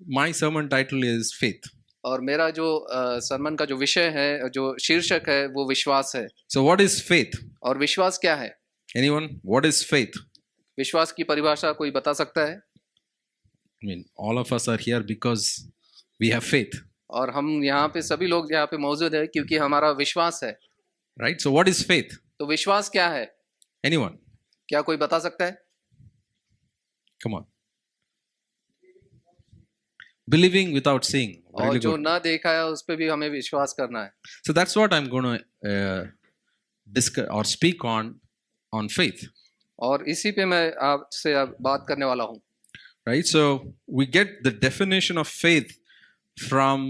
my sermon title is Faith. और मेरा जो सरमन का जो विषय है, जो शीर्षक है, वो विश्वास है। So what is faith? और विश्वास क्या है? Anyone? What is faith? विश्वास की परिभाषा कोई बता सकता है? I mean, all of us are here because we have faith, और हम यहाँ पे सभी लोग यहाँ पे मौजूद है क्योंकि हमारा विश्वास है, right? So what is faith? तो विश्वास क्या है? Anyone? क्या कोई बता सकता है? Come on. Believing without seeing. और Really जो good. ना देखा है उस पे भी हमें विश्वास करना है। So that's what I'm going to discuss or speak on faith, और इसी पे मैं आपसे अब बात करने वाला हूँ। right? So we get the definition of faith from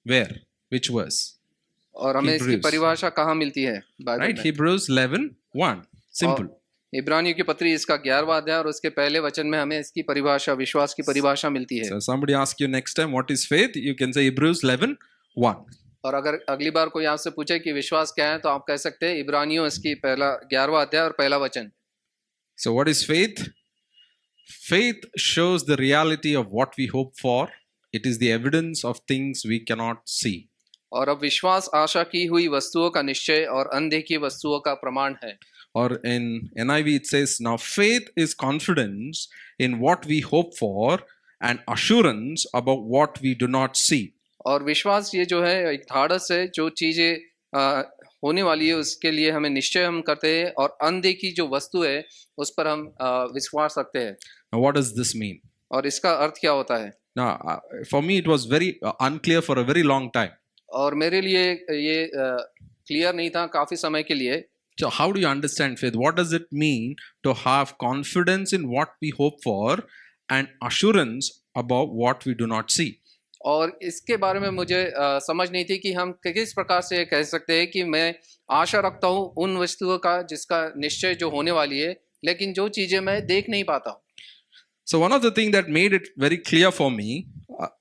where? Which verse? और हमें इसकी Hebrews. परिभाषा कहाँ मिलती है बाइबल Right? में? Hebrews 11:1. Simple. इब्रानियों की पत्री इसका 11वां अध्याय और उसके पहले वचन में हमें इसकी परिभाषा, विश्वास की परिभाषा मिलती है। So somebody asks you next time what is faith, you can say Hebrews 11:1. और अगर अगली बार कोई आपसे पूछे कि विश्वास क्या है तो आप कह सकते हैं इब्रानियों इसकी पहला 11वां अध्याय और पहला वचन। So what is faith? Faith shows the reality of what we hope for. It is the evidence of things we cannot see. और अब विश्वास आशा की हुई वस्तुओं का निश्चय और अनदेखी वस्तुओं का प्रमाण है। Or in NIV it says, now faith is confidence in what we hope for and assurance about what we do not see. और विश्वास ये जो है एक ढाढ़स है, जो चीजें होने वाली है उसके लिए हमें निश्चय हम करते हैं और अनदेखी जो वस्तु है उस पर हम विश्वास रखते हैं। Now what does this mean? और इसका अर्थ क्या होता है? Now for me it was very unclear for a very long time. और मेरे लिए ये क्लियर नहीं था काफी समय के लिए। So how do you understand faith? What does it mean to have confidence in what we hope for and assurance about what we do not see? और इसके बारे में मुझे समझ नहीं थी कि हम किस प्रकार से कह सकते हैं कि मैं आशा रखता हूँ उन वस्तुओं का जिसका निश्चय जो होने वाली है, लेकिन जो चीजें मैं देख नहीं पाता हूँ। So one of the things that made it very clear for me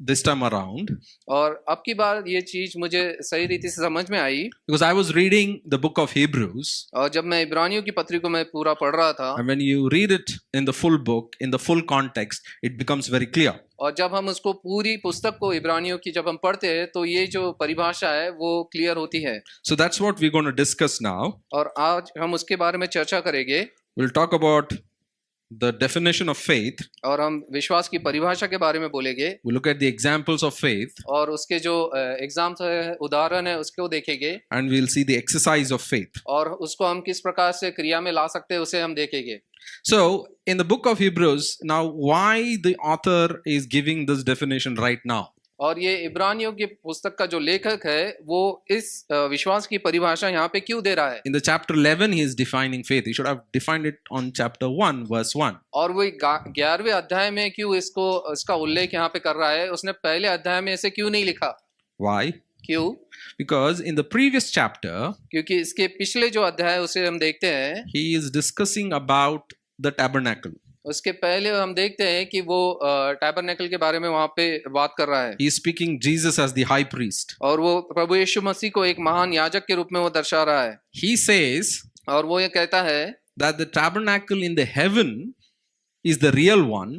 this time around, और अब की बार ये चीज मुझे सही रीति से समझ में आई, because I was reading the book of Hebrews, और जब मैं इब्रानियों की पत्री को मैं पूरा पढ़ रहा था, and when you read it in the full book, in the full context, it becomes very clear. और जब हम उसको पूरी पुस्तक को इब्रानियों की जब हम पढ़ते हैं तो ये जो परिभाषा है वो क्लियर होती है। So that's what we're going to discuss now. और आज हम उसके बारे में चर्चा करेंगे। We'll talk about the definition of faith. और हम विश्वास की परिभाषा के बारे में बोलेंगे। We'll look at the examples of faith. और उसके जो एग्जाम्स है, उदाहरण है, उसको देखेंगे। And we'll see the exercise of faith. और उसको हम किस प्रकार से क्रिया में ला सकते हैं उसे हम देखेंगे। So in the book of Hebrews, now why the author is giving this definition right now? और ये इब्रानियों की पुस्तक का जो लेखक है वो इस विश्वास की परिभाषा यहाँ पे क्यों दे रहा है? In the chapter 11 he is defining faith. He should have defined it on chapter 1 verse 1. और वो 11वें अध्याय में क्यों इसका उल्लेख यहाँ पे कर रहा है? उसने पहले अध्याय में ऐसे क्यों नहीं लिखा? Why? क्यों? Because in the previous chapter क्योंकि इसके पिछले जो अध्याय उसे हम देखते हैं, he is discussing about the tabernacle. उसके पहले हम देखते हैं कि वो टैबरनेकल के बारे में वहाँ पे बात कर रहा है। He is speaking Jesus as the high priest. और वो प्रभु यीशु मसीह को एक महान याजक के रूप में वो दर्शा रहा है। He says और वो ये कहता है that the tabernacle in the heaven is the real one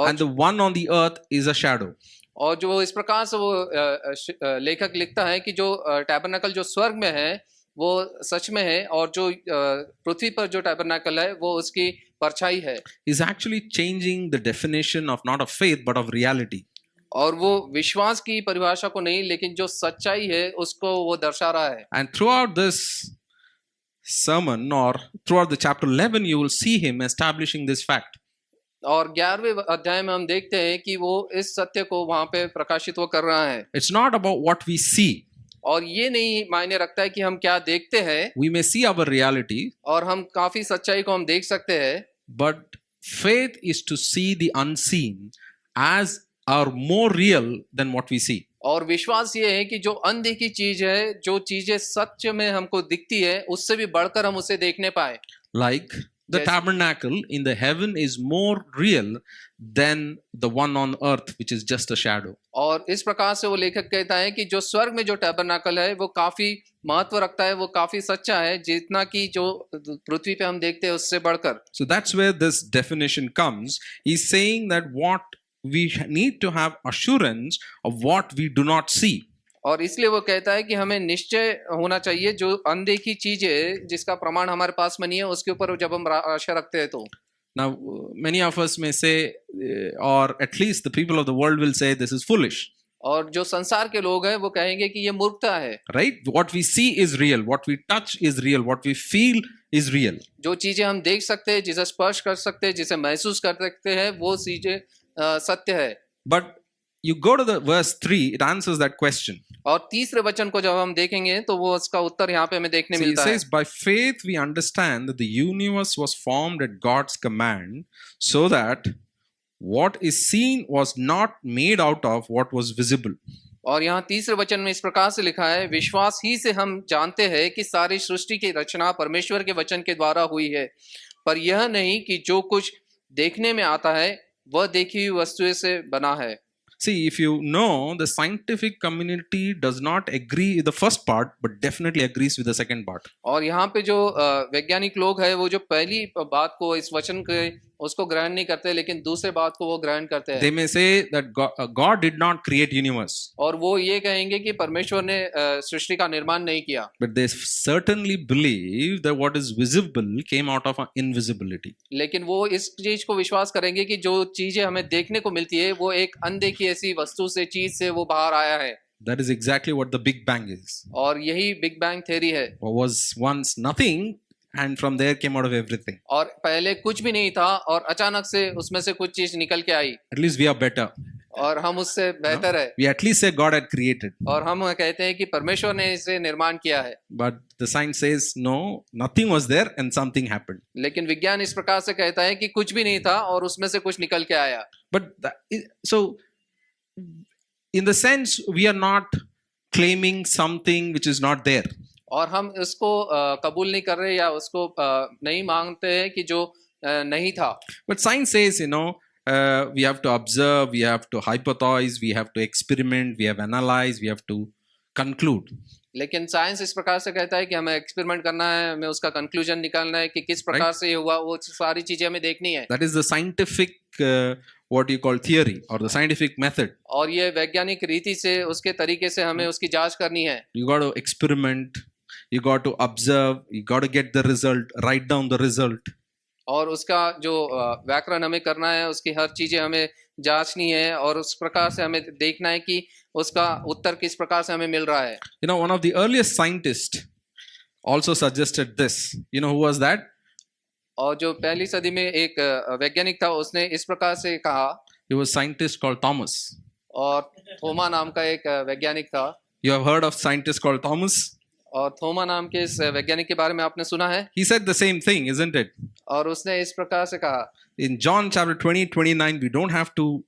and the one on the earth is a shadow. और जो इस प्रकार से वो लेखक लिखता है कि जो टैबरनेकल जो स्वर्ग में है वो सच में है और जो पृथ्वी पर जो टैबरनेकल है वो उसकी परछाई है। Is actually changing the definition of not of faith but of reality. और वो विश्वास की परिभाषा को नहीं लेकिन जो सच्चाई है उसको वो दर्शा रहा है। And throughout this sermon or throughout the chapter 11 you will see him establishing this fact. और 11वें अध्याय में हम देखते हैं कि वो इस सत्य को वहां पे प्रकाशित वो कर रहा है। It's not about what we see. और ये नहीं मायने रखता है कि हम क्या देखते हैं। We may see our reality. और हम काफी सच्चाई को हम देख सकते हैं। But faith is to see the unseen as are more real than what we see. और विश्वास ये है कि जो अनदेखी चीज है, जो चीजें सच्च में हमको दिखती है, उससे भी बढ़कर हम उसे देखने पाए। Like the tabernacle in the heaven is more real than the one on earth which is just a shadow. और इस प्रकार से वो लेखक कहता है कि जो स्वर्ग में जो टैबरनेकल है वो काफी महत्व रखता है, वो काफी सच्चा है जितना कि जो पृथ्वी पे हम देखते हैं उससे बढ़कर। So that's where this definition comes. He's saying that what we need to have assurance of what we do not see. और इसलिए वो कहता है कि हमें निश्चय होना चाहिए जो अनदेखी चीज है जिसका प्रमाण हमारे पास में नहीं है उसके ऊपर जब हम आशा रखते हैं तो Now, many of us may say, or at least the people of the world will say, this is foolish. और जो संसार के लोग हैं वो कहेंगे कि ये मूर्खता है Right? What we see is real. What we touch is real. What we feel is real. जो चीजें हम देख सकते हैं जिसे स्पर्श कर सकते हैं जिसे महसूस कर सकते हैं वो चीजें सत्य है But you go to the verse 3, it answers that question. और तीसरे वचन को जब हम देखेंगे तो वो उसका उत्तर यहाँ पे हमें देखने See, it मिलता है says, by faith we understand that the universe was formed at God's command, so that what is seen was not made out of what was visible. और यहाँ तीसरे वचन में इस प्रकार से लिखा है विश्वास ही से हम जानते हैं कि सारी सृष्टि की रचना परमेश्वर के वचन के द्वारा हुई है पर यह नहीं कि जो कुछ देखने में आता है वह देखी हुई वस्तुएं से बना है See, if you know, the scientific community does not agree with the first part, but definitely agrees with the second part. और यहाँ पे जो वैज्ञानिक लोग हैं वो जो पहली बात को इस वचन के उसको ग्रहण नहीं करते लेकिन दूसरे बात को वो ग्रहण करते हैं They may say that God did not create universe, और वो ये कहेंगे कि परमेश्वर ने सृष्टि का निर्माण नहीं किया but they certainly believe that what is visible came out of invisibility. लेकिन वो इस चीज को विश्वास करेंगे कि जो चीजें हमें देखने को मिलती है वो एक अनदेखी ऐसी वस्तु से चीज से वो बाहर आया है That is exactly what the Big Bang is. और यही बिग बैंग थ्योरी है Was once nothing, and from there came out of everything. और पहले कुछ भी नहीं था और अचानक से उसमें से कुछ चीज निकल के आई At least we are better. और हम उससे बेहतर है We at least say God had created. और हम कहते हैं कि परमेश्वर ने इसे निर्माण किया है But the science says no, nothing was there and something happened. लेकिन विज्ञान इस प्रकार से कहता है कि कुछ भी नहीं था और उसमें से कुछ निकल के आया But so, in the sense, we are not claiming something which is not there. और हम इसको कबूल नहीं कर रहे या उसको नहीं मांगते हैं कि जो नहीं था But science says, we have to observe, we have to hypothesize, we have to experiment, we have to analyze, we have to conclude. लेकिन साइंस इस प्रकार से कहता है कि हमें एक्सपेरिमेंट करना है हमें उसका कंक्लूजन निकालना है कि किस प्रकार से ये हुआ वो सारी चीजें हमें देखनी है That is the scientific, what you call theory or the scientific method. और ये वैज्ञानिक रीति से उसके तरीके से हमें उसकी जांच करनी है You got to experiment, you got to observe, you got to get the result, write down the result. और उसका जो व्याकरण हमें करना है उसकी हर चीजें हमें जांचनी है और उस प्रकार से हमें देखना है कि उसका उत्तर किस प्रकार से हमें मिल रहा है One of the earliest scientists also suggested this. Who was that? और जो पहली सदी में एक वैज्ञानिक था उसने इस प्रकार से कहा He was a scientist called Thomas. और थोमा नाम का एक वैज्ञानिक था You have heard of scientist called Thomas? और थोमा नाम के इस वैज्ञानिक के बारे में आपने सुना है He said the same thing, isn't it? और उसने इस प्रकार से कहा In John chapter 20-29, we don't have to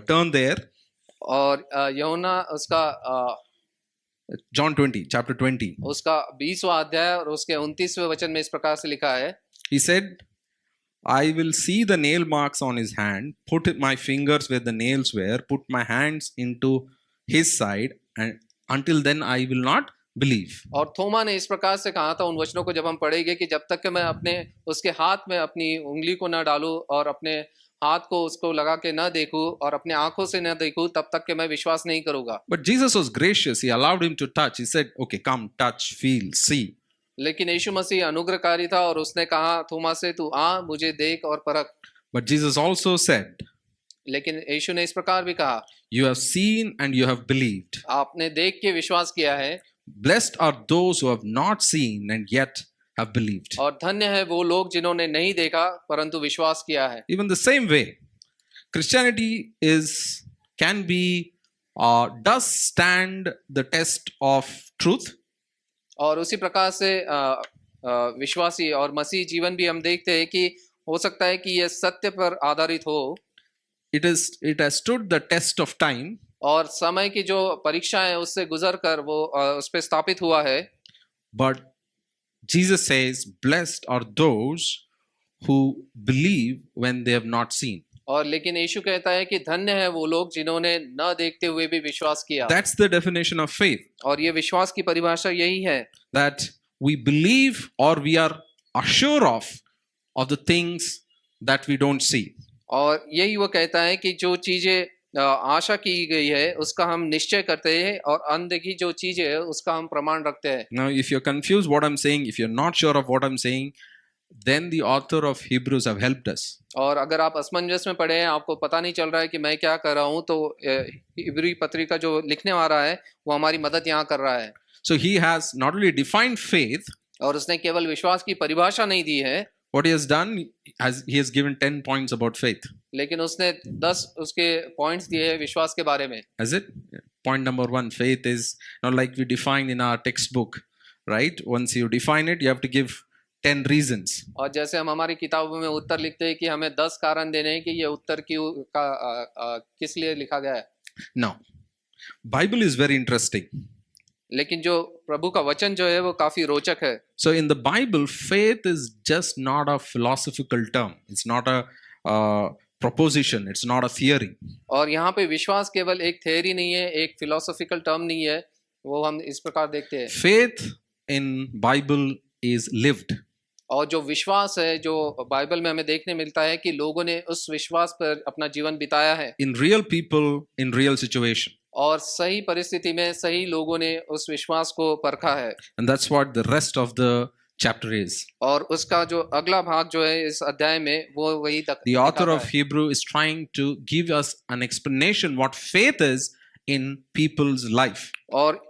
turn there. और यूहन्ना उसका John 20, chapter 20. उसका 20वां अध्याय और उसके 29वें वचन में इस प्रकार से लिखा है He said, I will see the nail marks on his hand, put my fingers where the nails were, put my hands into his side, and until then I will not believe. और थोमा ने इस प्रकार से कहा था उन वचनों को जब हम पढ़ेंगे कि जब तक कि मैं अपने उसके हाथ में अपनी उंगली को न डालूं और अपने हाथ को उसको लगा के न देखूं और अपने आंखों से न देखूं तब तक कि मैं विश्वास नहीं करूंगा But Jesus was gracious. He allowed him to touch. He said, okay, come, touch, feel, see. लेकिन यीशु मसीह अनुग्रहकारी था और उसने कहा थोमा से तू आ मुझे देख और परख But Jesus also said, लेकिन यीशु ने इस प्रकार भी कहा you have seen and you have believed. आपने देख के विश्वास किया है Blessed are those who have not seen and yet have believed. और धन्य है वो लोग जिन्होंने नहीं देखा परंतु विश्वास किया है Even the same way, Christianity can be, does stand the test of truth. और उसी प्रकार से विश्वासी और मसीह जीवन भी हम देखते हैं कि हो सकता है कि यह सत्य पर आधारित हो It has stood the test of time. और समय की जो परीक्षा है उससे गुजर कर वो उस पर स्थापित हुआ है But Jesus says, blessed are those who believe when they have not seen. और लेकिन यीशु कहता है कि धन्य है वो लोग जिन्होंने न देखते हुए भी विश्वास किया That's the definition of faith. और ये विश्वास की परिभाषा यही है That we believe or we are assured of the things that we don't see. और यही वो कहता है कि जो चीजें आशा की गई है उसका हम निश्चय करते हैं और अनदेखी जो चीजें है उसका हम प्रमाण रखते हैं. Now, if you're confused what I'm saying, if you're not sure of what I'm saying, then the author of Hebrews have helped us. और अगर आप असमंजस में पड़े हैं, आपको पता नहीं चल रहा है कि मैं क्या कर रहा हूँ, तो इब्री पत्रिका जो लिखने वाला है वो हमारी मदद यहाँ कर रहा है. So he has not only defined faith, और उसने केवल विश्वास की परिभाषा नहीं दी है, what he has done, he has given 10 points about faith. लेकिन उसने 10 उसके पॉइंट्स दिए हैं विश्वास के बारे में. Is it? Point number 1, faith is not like we define in our textbook, right? Once you define it, you have to give 10 reasons. और जैसे हम हमारी किताबों में उत्तर लिखते हैं कि हमें 10 कारण देने हैं कि ये उत्तर क्यों किस लिए लिखा गया है. Now, Bible is very interesting. लेकिन जो प्रभु का वचन जो है वो काफी रोचक है. So in the Bible, faith is just not a philosophical term. It's not a proposition. It's not a theory. और यहाँ पे विश्वास केवल एक थ्योरी नहीं है, एक फिलोसॉफिकल टर्म नहीं है. वो हम इस प्रकार देखते हैं. Faith in Bible is lived. और जो विश्वास है जो बाइबल में हमें देखने मिलता है कि लोगों ने उस विश्वास पर अपना जीवन बिताया है. In real people, in real situation. और सही परिस्थिति में सही लोगों ने उस विश्वास को परखा है. And that's what the rest of the chapter is. और उसका जो अगला भाग जो है इस अध्याय में वो वही The author of Hebrew is trying to give us an explanation what faith is in people's life. और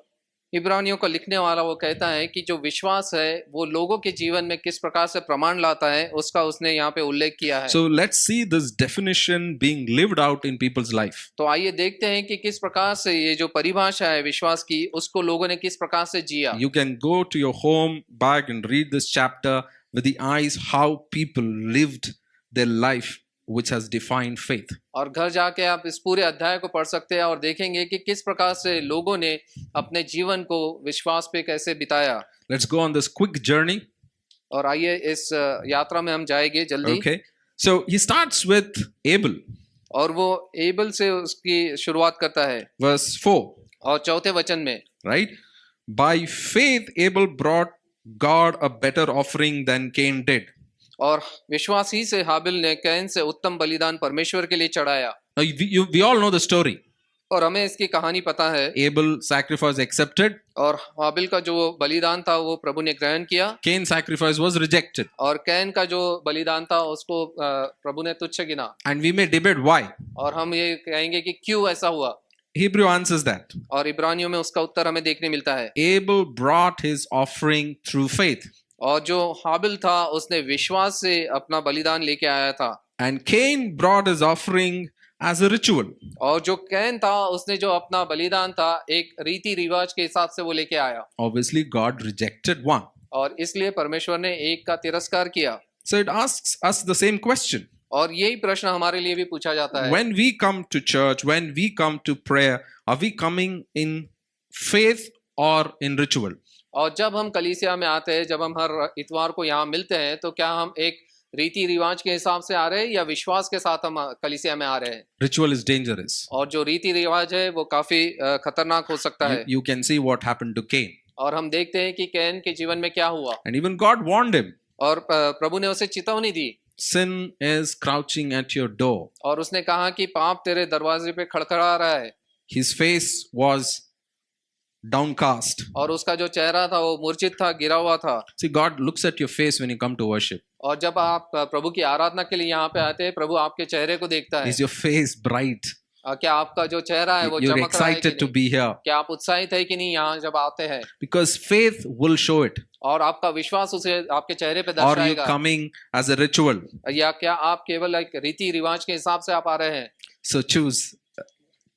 इब्रानियों को लिखने वाला वो कहता है कि जो विश्वास है वो लोगों के जीवन में किस प्रकार से प्रमाण लाता है उसका उसने यहाँ पे उल्लेख किया है. So let's see this definition being lived out in people's life. तो आइए देखते हैं कि किस प्रकार से ये जो परिभाषा है विश्वास की उसको लोगों ने किस प्रकार से जिया. You can go to your home back and read this chapter with the eyes how people lived their life which has defined faith. और घर जाके आप इस पूरे अध्याय को पढ़ सकते हैं और देखेंगे कि किस प्रकार से लोगों ने अपने जीवन को विश्वास पे कैसे बिताया. Let's go on this quick journey. और आइए इस यात्रा में हम जाएंगे जल्दी. Okay. So he starts with Abel. और वो एबल से उसकी शुरुआत करता है. Verse 4. और चौथे वचन में. Right? By faith Abel brought God a better offering than Cain did. और विश्वास ही से हाबिल ने कैन से उत्तम बलिदान परमेश्वर के लिए चढ़ाया. Now, we all know the story. और हमें इसकी कहानी पता है. Abel sacrifice accepted. और हाबिल का जो बलिदान था वो प्रभु ने ग्रहण किया. Cain sacrifice was rejected. और कैन का जो बलिदान था उसको प्रभु ने तुच्छ गिना. And we may debate why. और हम ये कहेंगे कि क्यों ऐसा हुआ. Hebrew answers that. और इब्रानियों में उसका उत्तर हमें देखने मिलता है. Abel brought his offering through faith. और जो हाबिल था उसने विश्वास से अपना बलिदान लेके आया था. And Cain brought his offering as a ritual. और जो कैन था उसने जो अपना बलिदान था एक रीति रिवाज के हिसाब से वो लेके आया. Obviously God rejected one. और इसलिए परमेश्वर ने एक का तिरस्कार किया. So it asks us the same question. और यही प्रश्न हमारे लिए भी पूछा जाता है. When we come to church, when we come to prayer, are we coming in faith or in ritual? और जब हम कलीसिया में आते हैं, जब हम हर इतवार को यहाँ मिलते हैं, तो क्या हम एक रीति रिवाज के हिसाब से आ रहे हैं या विश्वास के साथ हम कलीसिया में आ रहे हैं? Ritual is dangerous. और जो रीति रिवाज है वो काफी खतरनाक हो सकता है. You can see what happened to Cain. और हम देखते हैं कि कैन के जीवन में क्या हुआ. And even God warned him. और प्रभु ने उसे चेतावनी दी. Sin is crouching at your door. और उसने कहा कि पाप तेरे दरवाजे पे खड़खड़ा रहा है. His face was downcast. और उसका जो चेहरा था वो मूर्छित था, गिरा हुआ था. See, God looks at your face when you come to worship. और जब आप प्रभु की आराधना के लिए यहाँ पे आते हैं, प्रभु आपके चेहरे को देखता है. Is your face bright? क्या आपका जो चेहरा है वो You're चमक रहा है कि excited to नहीं? be here. क्या आप उत्साहित है कि नहीं यहाँ जब आते हैं? Because faith will show it. और आपका विश्वास उसे आपके चेहरे पे Or you दर्शाएगा. coming as a ritual. या क्या आप केवल एक रीति रिवाज के हिसाब से आप आ रहे हैं? So choose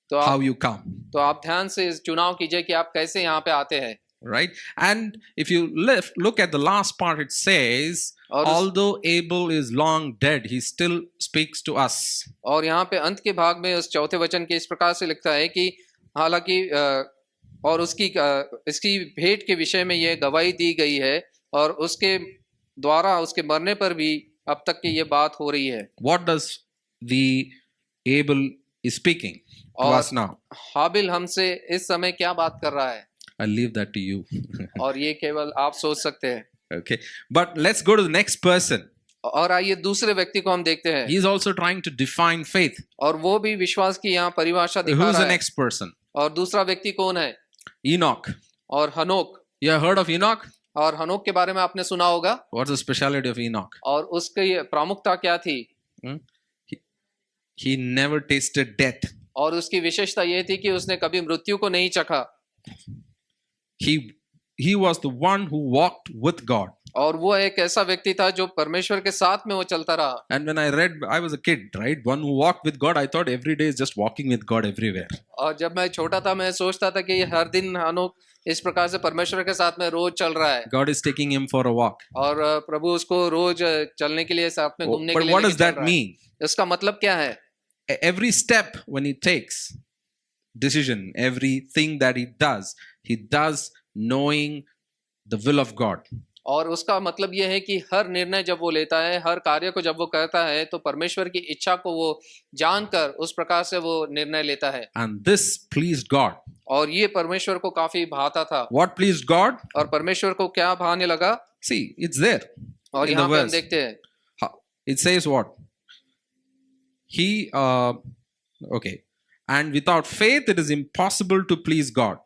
तो how आप you come. तो आप ध्यान से चुनाव कीजिए कि आप कैसे यहाँ पे आते हैं. Right? And if you look at the last part, it says, और although Abel is long dead, he still speaks to us. और यहाँ पे अंत के भाग में उस चौथे वचन के इस प्रकार से लिखता है कि हालांकि और उसकी इसकी भेंट के विषय में ये गवाही दी गई है और उसके द्वारा उसके मरने पर भी अब तक की ये बात हो रही है. What does the Abel is speaking to और us now? हाबिल हमसे इस समय क्या बात कर रहा है? I'll leave that to you. और ये केवल आप सोच सकते हैं. Okay. But let's go to the next person. और आइए दूसरे व्यक्ति को हम देखते हैं He is also trying to define faith. और वो भी विश्वास की यहाँ परिभाषा Who दिखा is रहा the है। next person? और दूसरा व्यक्ति कौन है? Enoch. और हनोक। You have heard of Enoch? और हनोक के बारे में आपने सुना होगा। What's the speciality of Enoch? और उसकी प्रमुखता क्या थी? Hmm? He never tasted death. और उसकी विशेषता ये थी कि उसने कभी मृत्यु को नहीं चखा। He was the one who walked with God. और वो एक ऐसा व्यक्ति था जो परमेश्वर के साथ में वो चलता रहा। And when I read, I was a kid, right? One who walked with God, I thought every day is just walking with God everywhere. और जब मैं छोटा था मैं सोचता था कि हर दिन हनोक इस प्रकार से परमेश्वर के साथ में रोज चल रहा है। God is taking him for a walk. और प्रभु उसको रोज चलने के लिए साथ में घूमने के But लिए what लेके does चल that रहा है। mean? इसका मतलब क्या है? Every step when he takes decision, everything that he does knowing the will of God. और उसका मतलब यह है कि हर निर्णय जब वो लेता है, हर कार्य को जब वो करता है, तो परमेश्वर की इच्छा को वो जानकर उस प्रकार से वो निर्णय लेता है। And this pleased God. और ये परमेश्वर को काफी भाता था। What pleased God? और परमेश्वर को क्या भाने लगा? See, it's there. और in the यहाँ पे हम verse. देखते हैं। It says what? Okay. And without faith, it is impossible to please God.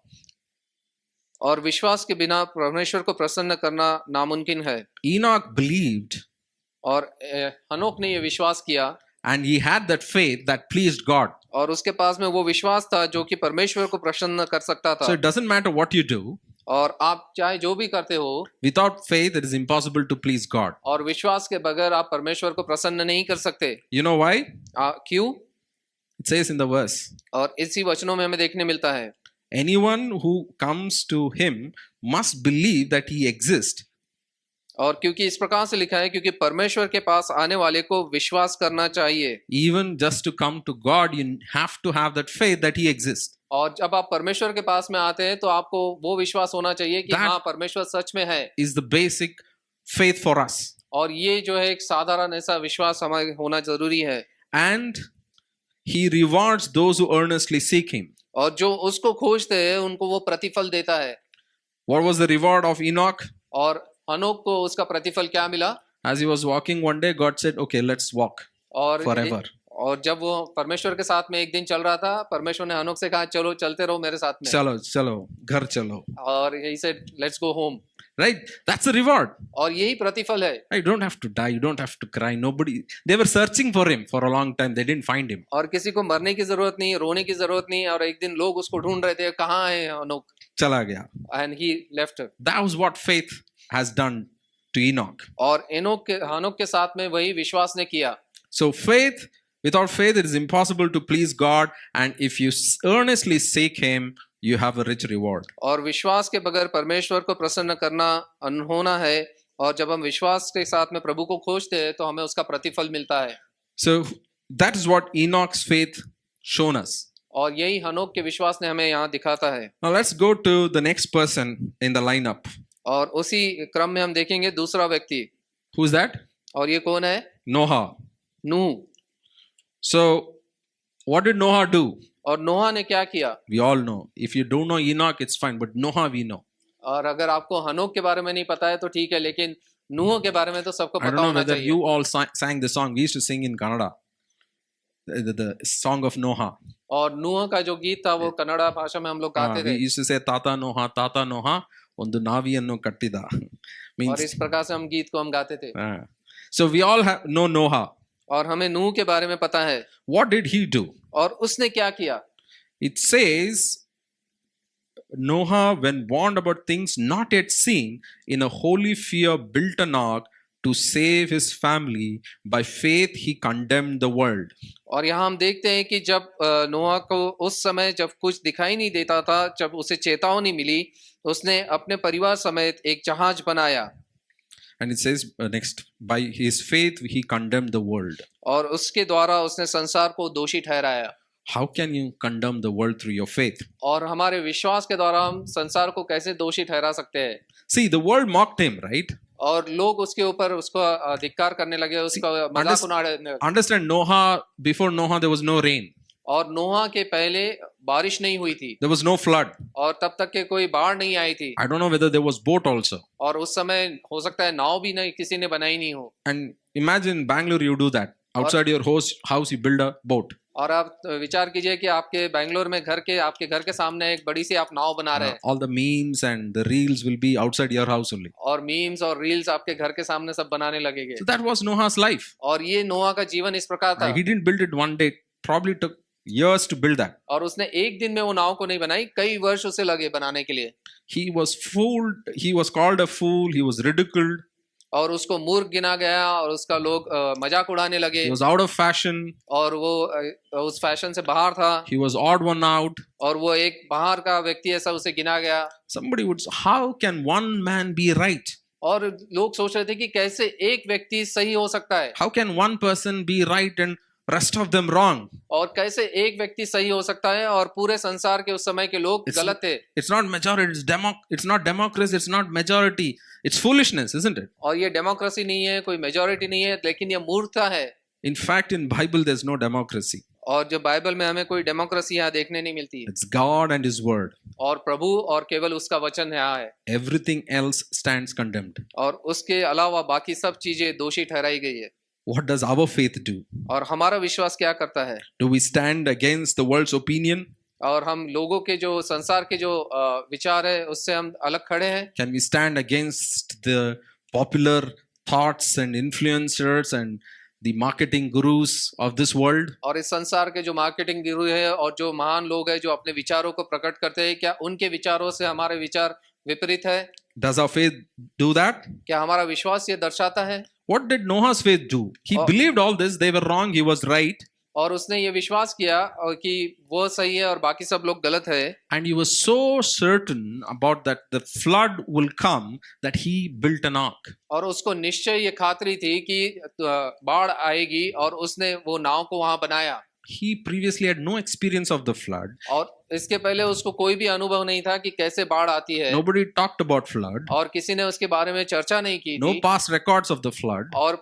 और विश्वास के बिना परमेश्वर को प्रसन्न करना नामुमकिन है। Enoch believed. और हनोक ने ये विश्वास किया। And he had that faith that pleased God. और उसके पास में वो विश्वास था जो कि परमेश्वर को प्रसन्न कर सकता था। So it doesn't matter what you do. और आप चाहे जो भी करते हो, Without faith, it is impossible to please God. और विश्वास के बगैर आप परमेश्वर को प्रसन्न नहीं कर सकते। You know why? क्यों? It says in the verse. और इसी वचनों में हमें देखने मिलता है। Anyone who comes to him must believe that he exists. और क्योंकि इस प्रकार से लिखा है, क्योंकि परमेश्वर के पास आने वाले को विश्वास करना चाहिए। Even just to come to God, you have to have that faith that he exists. और जब आप परमेश्वर के पास में आते हैं तो आपको वो विश्वास होना चाहिए कि हाँ, परमेश्वर सच में है। Is the basic faith for us. और ये जो है एक साधारण ऐसा विश्वास हमारे होना जरूरी है। And he rewards those who earnestly seek him. और जो उसको खोजते हैं उनको वो प्रतिफल देता है। What was the reward of Enoch? और हनोक को उसका प्रतिफल क्या मिला? As he was walking one day, God said, "Okay, let's walk और forever." और जब वो परमेश्वर के साथ में एक दिन चल रहा था, परमेश्वर ने हनोक से कहा, चलो चलते रहो मेरे साथ में। चलो चलो घर चलो. और he said, let's go home. Right? That's the reward. और यही प्रतिफल है। You don't have to die. You don't have to cry. Nobody. They were searching for him for a long time. They didn't find him. और किसी को मरने की जरूरत नहीं, रोने की जरूरत नहीं। और एक दिन लोग उसको ढूंढ रहे थे, कहाँ है हनोक? चला गया. And he left. That was what faith has done to Enoch. और हनोक के साथ में वही विश्वास ने किया। So faith, without faith, it is impossible to please God. And if you earnestly seek Him, you have a rich reward. और विश्वास के बगैर परमेश्वर को प्रसन्न करना अनहोना है। और जब हम विश्वास के साथ में प्रभु को खोजते हैं तो हमें उसका प्रतिफल मिलता है। So that is what Enoch's faith shown us. और यही हनोक के विश्वास ने हमें यहाँ दिखाता है। Now let's go to the next person in the lineup. और उसी क्रम में हम देखेंगे दूसरा व्यक्ति। Who's that? और ये कौन है? Noah. Nuh. So what did Noah do? और नोहा ने क्या किया? We all know. If you don't know Enoch, it's fine. But Noah we know. और अगर आपको हनोक के बारे में नहीं पता है तो ठीक है, लेकिन नूह के बारे में तो सबको I don't पता know होना whether चाहिए। you all sang the song. We used to sing in Kannada. The song of Noah. और नूह का जो गीत था वो कन्नड़ा भाषा में हम लोग गाते We थे। used to say Tata Noah ಒಂದು ನಾವಿಯನ್ನು ಕಟ್ಟಿದ. और Means इस प्रकार से हम गीत को हम गाते थे। so we all know Noah. और हमें नूह के बारे में पता है। What did he do? और उसने क्या किया? It says Noah, when warned about things not yet seen, in a holy fear built an ark to save his family. By faith he condemned the world. और यहाँ हम देखते हैं कि जब नोआ को उस समय जब कुछ दिखाई नहीं देता था, जब उसे चेतावनी मिली, तो उसने अपने परिवार समेत एक जहाज बनाया। And it says next, by his faith he condemned the world. और उसके द्वारा उसने संसार को दोषी ठहराया। How can you condemn the world through your faith? और हमारे विश्वास के द्वारा हम संसार को कैसे दोषी ठहरा सकते हैं? See, the world mocked him, right? और लोग उसके ऊपर उसको धिक्कार करने लगे, उसका मजाक उड़ाने। Understand, Noah, before Noah there was no rain. और नोहा के पहले बारिश नहीं हुई थी। There was no flood. और तब तक के कोई बाढ़ नहीं आई थी। I don't know whether there was boat also. और उस समय हो सकता है नाव भी नहीं किसी ने बनाई नहीं हो। And Imagine Bangalore, you do that. Outside your house, you build a boat. और आप विचार कीजिए कि आपके बैंगलोर में आपके घर के सामने एक बड़ी सी आप नाव बना रहे हैं All the memes and the reels will be outside your house only. और मीम्स और रील्स आपके घर के सामने सब बनाने लगेंगे So that was Noah's life. और ये नोआ का जीवन इस प्रकार था He didn't build it one day. Probably took years to build that. और उसने एक दिन में वो नाव को नहीं बनाई, कई वर्ष उसे लगे बनाने के लिए He was fooled. He was called a fool. He was ridiculed. और उसको मूर्ख गिना गया और उसका लोग मजाक उड़ाने लगे He was out of fashion. और वो उस फैशन से बाहर था He was odd one out. और वो एक बाहर का व्यक्ति ऐसा उसे गिना गया Somebody would say, how can one man be right? और लोग सोच रहे थे कि कैसे एक व्यक्ति सही हो सकता है How can one person be right and rest of them wrong? और कैसे एक व्यक्ति सही हो सकता है और पूरे संसार के उस समय के लोग गलत थे It's not majority. It's not democracy. It's not majority. It's foolishness, isn't it? और ये डेमोक्रेसी नहीं है, कोई मेजोरिटी नहीं है, लेकिन ये मूर्खता है In fact, in Bible, there's no democracy. और जो बाइबल में हमें कोई डेमोक्रेसी यहाँ देखने नहीं मिलती है It's God and His Word. और प्रभु और केवल उसका वचन यहाँ है Everything else stands condemned. और उसके अलावा बाकी सब चीजें दोषी ठहराई गई है What does our faith do? और हमारा विश्वास क्या करता है Do we stand against the world's opinion? और हम लोगों के जो संसार के जो विचार है उससे हम अलग खड़े हैं Can we stand against the popular thoughts and influencers and the marketing gurus of this world? और इस संसार के जो मार्केटिंग गुरु है और जो महान लोग हैं जो अपने विचारों को प्रकट करते हैं, क्या उनके विचारों से हमारे विचार विपरीत है? Does our faith do that? क्या हमारा विश्वास ये दर्शाता है? What did Noah's faith do? He believed all this. They were wrong. He was right. और उसने ये विश्वास किया और कि वो सही है और बाकी सब लोग गलत है And he was so certain about that the flood will come that he built an ark. और उसको निश्चय ये खातरी थी कि बाढ़ आएगी और उसने वो नाव को वहां बनाया He previously had no experience of the flood. और इसके पहले उसको कोई भी अनुभव नहीं था कि कैसे बाढ़ आती है Nobody talked about flood. और किसी ने उसके बारे में चर्चा नहीं की No थी past records of the flood. और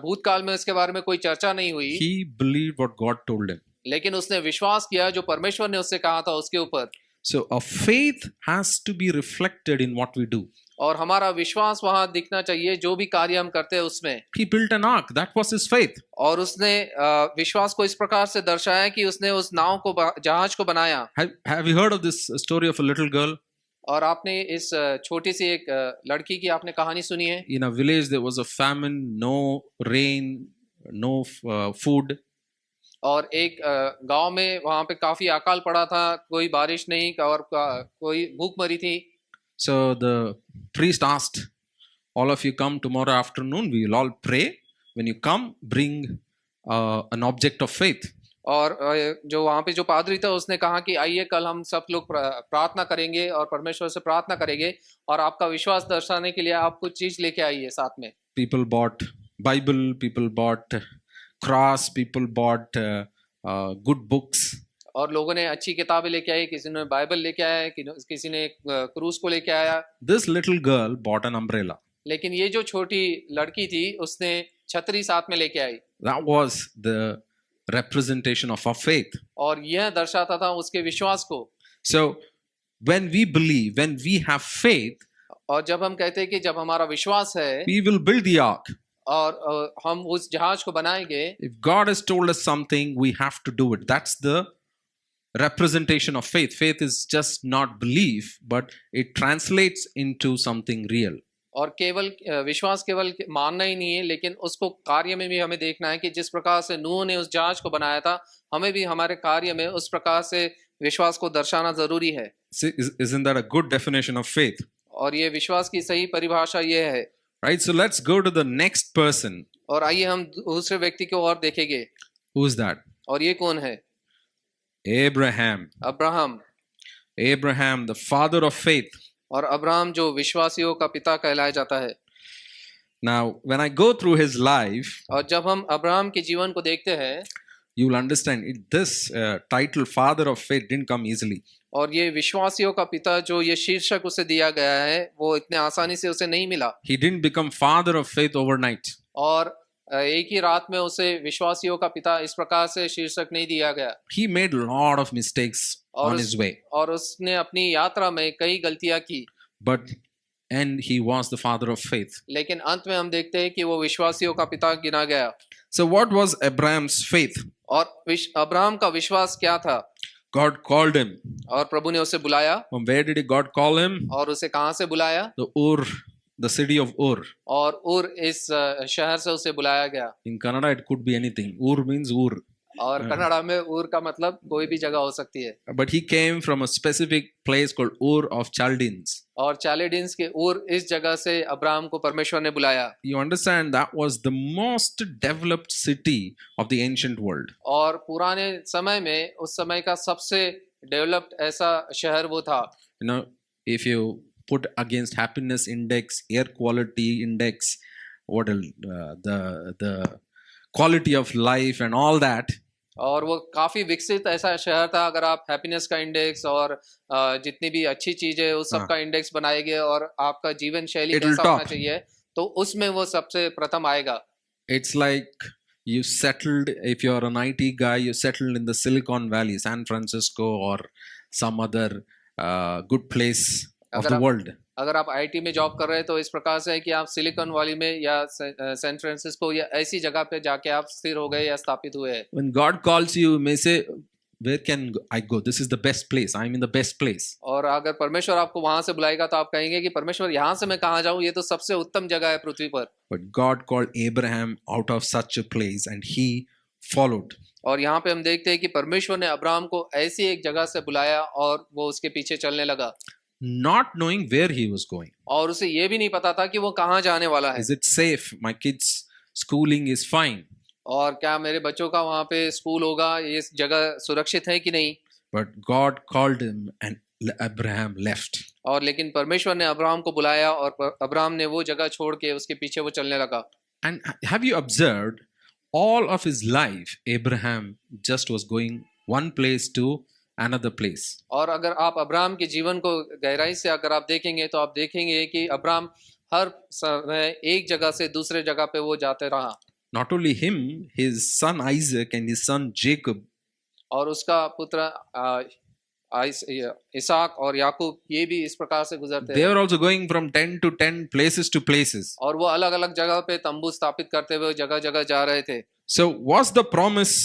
भूतकाल में उसके बारे में कोई चर्चा नहीं हुई He believed what God told him. लेकिन उसने विश्वास किया जो परमेश्वर ने उससे कहा था उसके ऊपर So our faith has to be reflected in what we do. और हमारा विश्वास वहां दिखना चाहिए जो भी कार्य हम करते हैं उसमें He built an ark. That was his faith. और उसने विश्वास को इस प्रकार से दर्शाया कि उसने उस नाव को जहाज को बनाया Have you heard of this story of a little girl? और आपने इस छोटी सी एक लड़की की आपने कहानी सुनी है In a village there was a famine, no rain, no food. और एक गांव में वहां पे काफी अकाल पड़ा था, कोई बारिश नहीं और कोई भूखमरी थी So the priest asked, all of you come tomorrow afternoon, we will all pray. When you come, bring an object of faith. और जो वहां पे जो पादरी था उसने कहा कि आइए कल हम सब लोग प्रार्थना करेंगे और परमेश्वर से प्रार्थना करेंगे और आपका विश्वास दर्शाने के लिए आप कुछ चीज लेके आइए साथ में People bought Bible, people bought cross, people bought good books. और लोगों ने अच्छी किताबें लेके आई, किसी ने बाइबल लेके आया, किसी ने क्रूस को लेके आया। This little girl bought an umbrella. लेकिन ये जो छोटी लड़की थी उसने छतरी साथ में लेके आई। That was the representation of our faith. और यह दर्शाता था उसके विश्वास को। So when we believe, when we have faith, और जब हम कहते हैं कि जब हमारा विश्वास है we will build the ark. और हम उस जहाज को बनाएंगे। If God has told us something, we have to do it. That's the representation of faith. Faith is just not belief, but it translates into something real. और केवल विश्वास केवल मानना ही नहीं है, लेकिन उसको कार्य में भी हमें देखना है कि जिस प्रकार से नूह ने उस जहाज को बनाया था, हमें भी हमारे कार्य में उस प्रकार से विश्वास को दर्शाना जरूरी है। Isn't that a good definition of faith? और ये विश्वास की सही परिभाषा ये है। Right, so let's go to the next person. और आइए हम दूसरे व्यक्ति को और देखेंगे। Who's that? और ये कौन है? Abraham. Abraham. Abraham, the father of faith. और अब्राहम जो विश्वासियों का पिता कहलाया जाता है। Now, when I go through his life, और जब हम अब्राहम के जीवन को देखते हैं, you will understand this title, father of faith, didn't come easily. और ये विश्वासियों का पिता जो ये शीर्षक उसे दिया गया है, वो इतने आसानी से उसे नहीं मिला। He didn't become father of faith overnight. और एक ही रात में उसे विश्वासियों का पिता इस प्रकार से शीर्षक नहीं दिया गया। He made a lot of mistakes on his way. और उसने अपनी यात्रा में कई गलतियां की। But and he was the father of faith. लेकिन अंत में हम देखते हैं कि वो विश्वासियों का पिता गिना गया। So what was Abraham's faith? और अब्राहम का विश्वास क्या था? God called him. और प्रभु ने उसे बुलाया। From where did God call him? और उसे कहाँ से बुलाया? The city of Ur. और उर इस शहर से उसे बुलाया गया। In Kannada, it could be anything. Ur means Ur. और कन्नड़ा में उर का मतलब कोई भी जगह हो सकती है। But he came from a specific place called Ur of Chaldeans. और चालेडिन्स के उर इस जगह से अब्राहम को परमेश्वर ने बुलाया। You understand that was the most developed city of the ancient world. और पुराने समय में उस समय का सबसे डेवलप्ड ऐसा शहर वो था। You know, if you put against happiness index, air quality index, what else, the quality of life and all that. और वो काफी विकसित ऐसा शहर था। अगर आप हैप्पीनेस का इंडेक्स और जितनी भी अच्छी चीजें उस सब का इंडेक्स बनाएंगे और आपका जीवन शैली कैसा होना चाहिए तो उसमें वो सबसे प्रथम आएगा। It's like you settled, if you're an IT guy, you settled in the Silicon Valley, San Francisco or some other good place of the world. अगर आप आईटी में जॉब कर रहे हैं तो इस प्रकार से है कि आप सिलिकॉन वैली में या सैन फ्रांसिस्को या ऐसी जगह पे जाके आप स्थिर हो गए या स्थापित हुए हैं। When God calls you, you may say, where can I go? This is the best place. I'm in the best place. और अगर परमेश्वर आपको वहां से बुलाएगा तो आप कहेंगे कि परमेश्वर यहाँ से मैं कहाँ जाऊँ, ये तो सबसे उत्तम जगह है पृथ्वी पर। But God called Abraham out of such a place and he followed. और यहाँ पे हम देखते हैं कि परमेश्वर ने अब्राहम को ऐसी एक जगह से बुलाया और वो उसके पीछे चलने लगा। Not knowing where he was going. और उसे ये भी नहीं पता था कि वो कहाँ जाने वाला है। Is it safe? My kids' schooling is fine. और क्या मेरे बच्चों का वहाँ पे स्कूल होगा, ये जगह सुरक्षित है कि नहीं? But God called him and Abraham left. और लेकिन परमेश्वर ने अब्राहम को बुलाया और अब्राहम ने वो जगह छोड़ के उसके पीछे वो चलने लगा। And have you observed all of his life, Abraham just was going one place to another place. और अगर आप अब्राहम के जीवन को गहराई से अगर आप देखेंगे तो आप देखेंगे कि अब्राहम हर समय एक जगह से दूसरे जगह पे वो जाते रहा। Not only him, his son Isaac and his son Jacob. और उसका पुत्र इसहाक और याकूब ये भी इस प्रकार से गुजरते They were also going from 10 to 10 places to places. और वो अलग अलग जगह पे तंबू स्थापित करते हुए जगह जगह जा रहे थे। So was the promise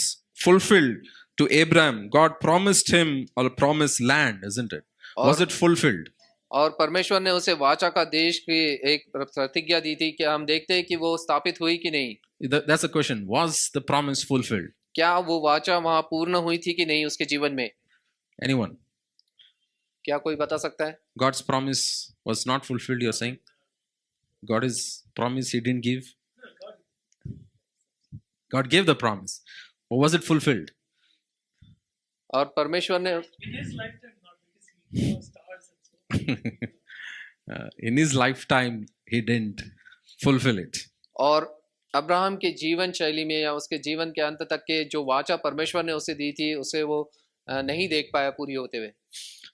fulfilled to Abraham? God promised him a promised land, isn't it? Was it fulfilled? और परमेश्वर ने उसे वाचा का देश की एक प्रतिज्ञा दी थी कि हम देखते हैं कि वो स्थापित हुई कि नहीं। That's the question. Was the promise fulfilled? क्या वो वाचा वहां पूर्ण हुई थी कि नहीं उसके जीवन में? Anyone? क्या कोई बता सकता है? God's promise was not fulfilled, you're saying? God's promise he didn't give? God gave the promise. Or was it fulfilled? और परमेश्वर ने in his lifetime, not because he saw stars and so. In his lifetime, he didn't fulfill it. और Abraham के जीवन शैली में या उसके जीवन के अंत तक के जो वाचा परमेश्वर ने उसे दी थी उसे वो नहीं देख पाया पूरी होते हुए।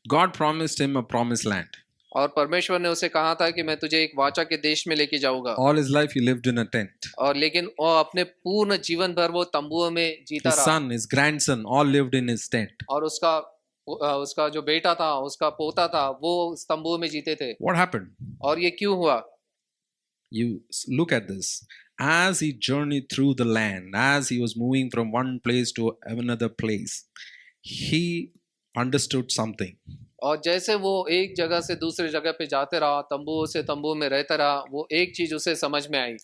God promised him a promised land. और परमेश्वर ने उसे कहा था कि मैं तुझे एक वाचा के देश में लेके जाऊंगा। All his life he lived in a tent. और लेकिन वो अपने पूर्ण जीवन भर वो तंबुओं में जीता His रहा। son, his grandson, all lived in his tent. और उसका जो बेटा था, उसका पोता था, वो उस तंबू में जीते थे। What happened? और ये क्यों हुआ? You look at this. As he journeyed through the land, as he was moving from one place to another place, he understood something. और जैसे वो एक जगह से दूसरे जगह पे जाते रहा, तंबू से तंबू में रहता रहा, वो एक चीज उसे समझ में आई।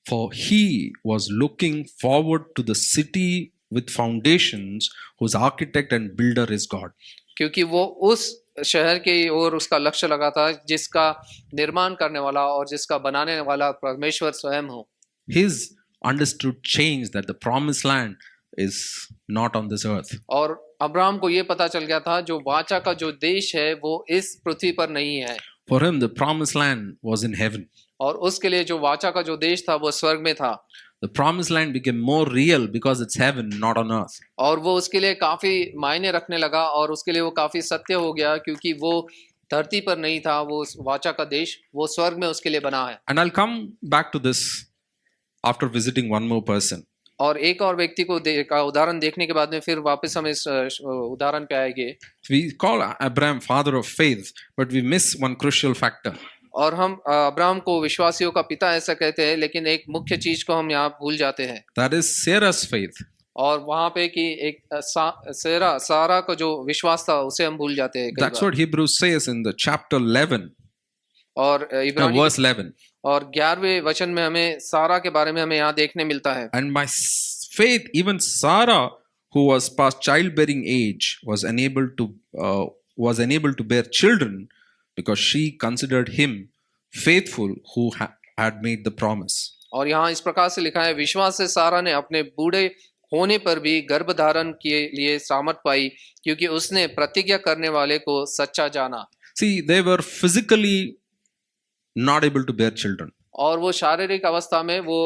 For he was looking forward to the city with foundations, whose architect and builder is God. क्योंकि वो उस शहर के ओर उसका लक्ष्य लगा था जिसका निर्माण करने वाला और जिसका बनाने वाला परमेश्वर स्वयं हो। His understood change that the promised land is not on this earth. और अब्राहम को ये पता चल गया था जो वाचा का जो देश है वो इस पृथ्वी पर नहीं है। For him, the promised land was in heaven. और उसके लिए जो वाचा का जो देश था वो स्वर्ग में था। The promised land became more real because it's heaven, not on earth. और वो उसके लिए काफी मायने रखने लगा और उसके लिए वो काफी सत्य हो गया क्योंकि वो धरती पर नहीं था, वो वाचा का देश वो स्वर्ग में उसके लिए बना है। And I'll come back to this after visiting one more person. और एक और व्यक्ति को का उदाहरण देखने के बाद में फिर वापस हम इस उदाहरण पे आएंगे। We call Abraham father of faith, but we miss one crucial factor. और हम अब्राहम को विश्वासियों का पिता ऐसा कहते हैं, लेकिन एक मुख्य चीज को हम यहाँ भूल जाते हैं, That is Sarah's faith. और वहां पे कि एक सारा का जो विश्वास था उसे हम भूल जाते हैं कई That's bar. what Hebrews says in the chapter 11, और इब्रानी verse 11. और 11वें वचन में हमें सारा के बारे में हमें यहाँ देखने मिलता है। And by faith, even Sarah, who was past childbearing age, was unable to bear children because she considered him faithful who had made the promise. और यहाँ इस प्रकार से लिखा है, विश्वास से सारा ने अपने बूढ़े होने पर भी गर्भ धारण के लिए सामर्थ पाई, क्योंकि उसने प्रतिज्ञा करने वाले को सच्चा जाना। See, they were physically not able to bear children. और वो शारीरिक अवस्था में वो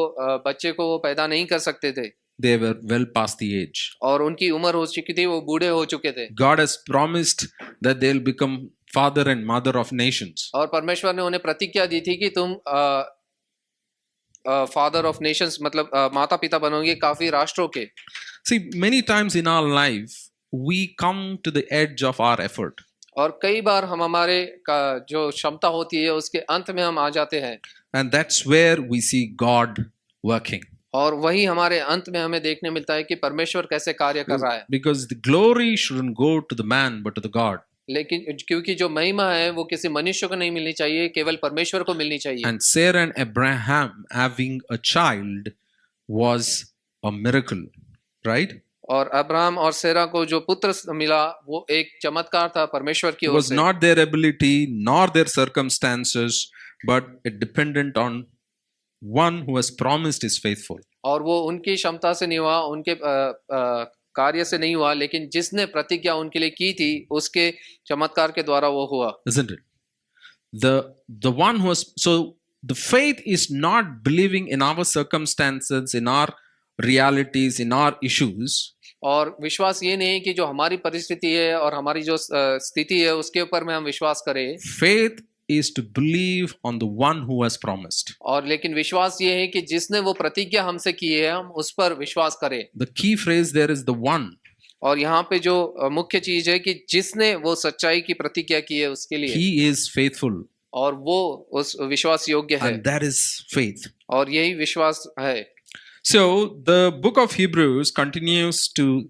बच्चे को वो पैदा नहीं कर सकते थे, They were well past the age. और उनकी उम्र हो चुकी थी, वो बूढ़े हो चुके थे। God has promised that they'll become father and mother of nations. और परमेश्वर ने उन्हें प्रतिज्ञा दी थी कि तुम फादर ऑफ नेशंस मतलब माता पिता बनोगे काफी राष्ट्रों के। See, many times in our life, we come to the edge of our effort. और कई बार हम हमारे का जो क्षमता होती है उसके अंत में हम आ जाते हैं, And that's where we see God working. और वही हमारे अंत में हमें देखने मिलता है कि परमेश्वर कैसे कार्य कर रहा है। Because the glory shouldn't go to the man but to the God. लेकिन क्योंकि जो महिमा है वो किसी मनुष्य को नहीं मिलनी चाहिए, केवल परमेश्वर को मिलनी चाहिए। And Sarah and Abraham having a child was a miracle, right? और अब्राहम और सेरा को जो पुत्र मिला वो एक चमत्कार था परमेश्वर की It ओर was से। not their ability nor their circumstances, but it depended on one who has promised is faithful. और वो उनकी क्षमता से नहीं हुआ, उनके कार्य से नहीं हुआ, लेकिन जिसने प्रतिज्ञा उनके लिए की थी उसके चमत्कार के द्वारा वो हुआ। Isn't it? The one who was, so the faith is not believing in our circumstances, in our realities, in our issues. और विश्वास ये नहीं कि जो हमारी परिस्थिति है और हमारी जो स्थिति है उसके ऊपर में हम विश्वास करें। Faith is to believe on the one who has promised. और लेकिन विश्वास ये है कि जिसने वो प्रतिज्ञा हमसे की है हम उस पर विश्वास करें। The key phrase there is the one. और यहाँ पे जो मुख्य चीज है कि जिसने वो सच्चाई की प्रतिज्ञा की है उसके लिए, He is faithful. और वो उस विश्वास योग्य है, And that is faith. और यही विश्वास है। So the book of Hebrews continues to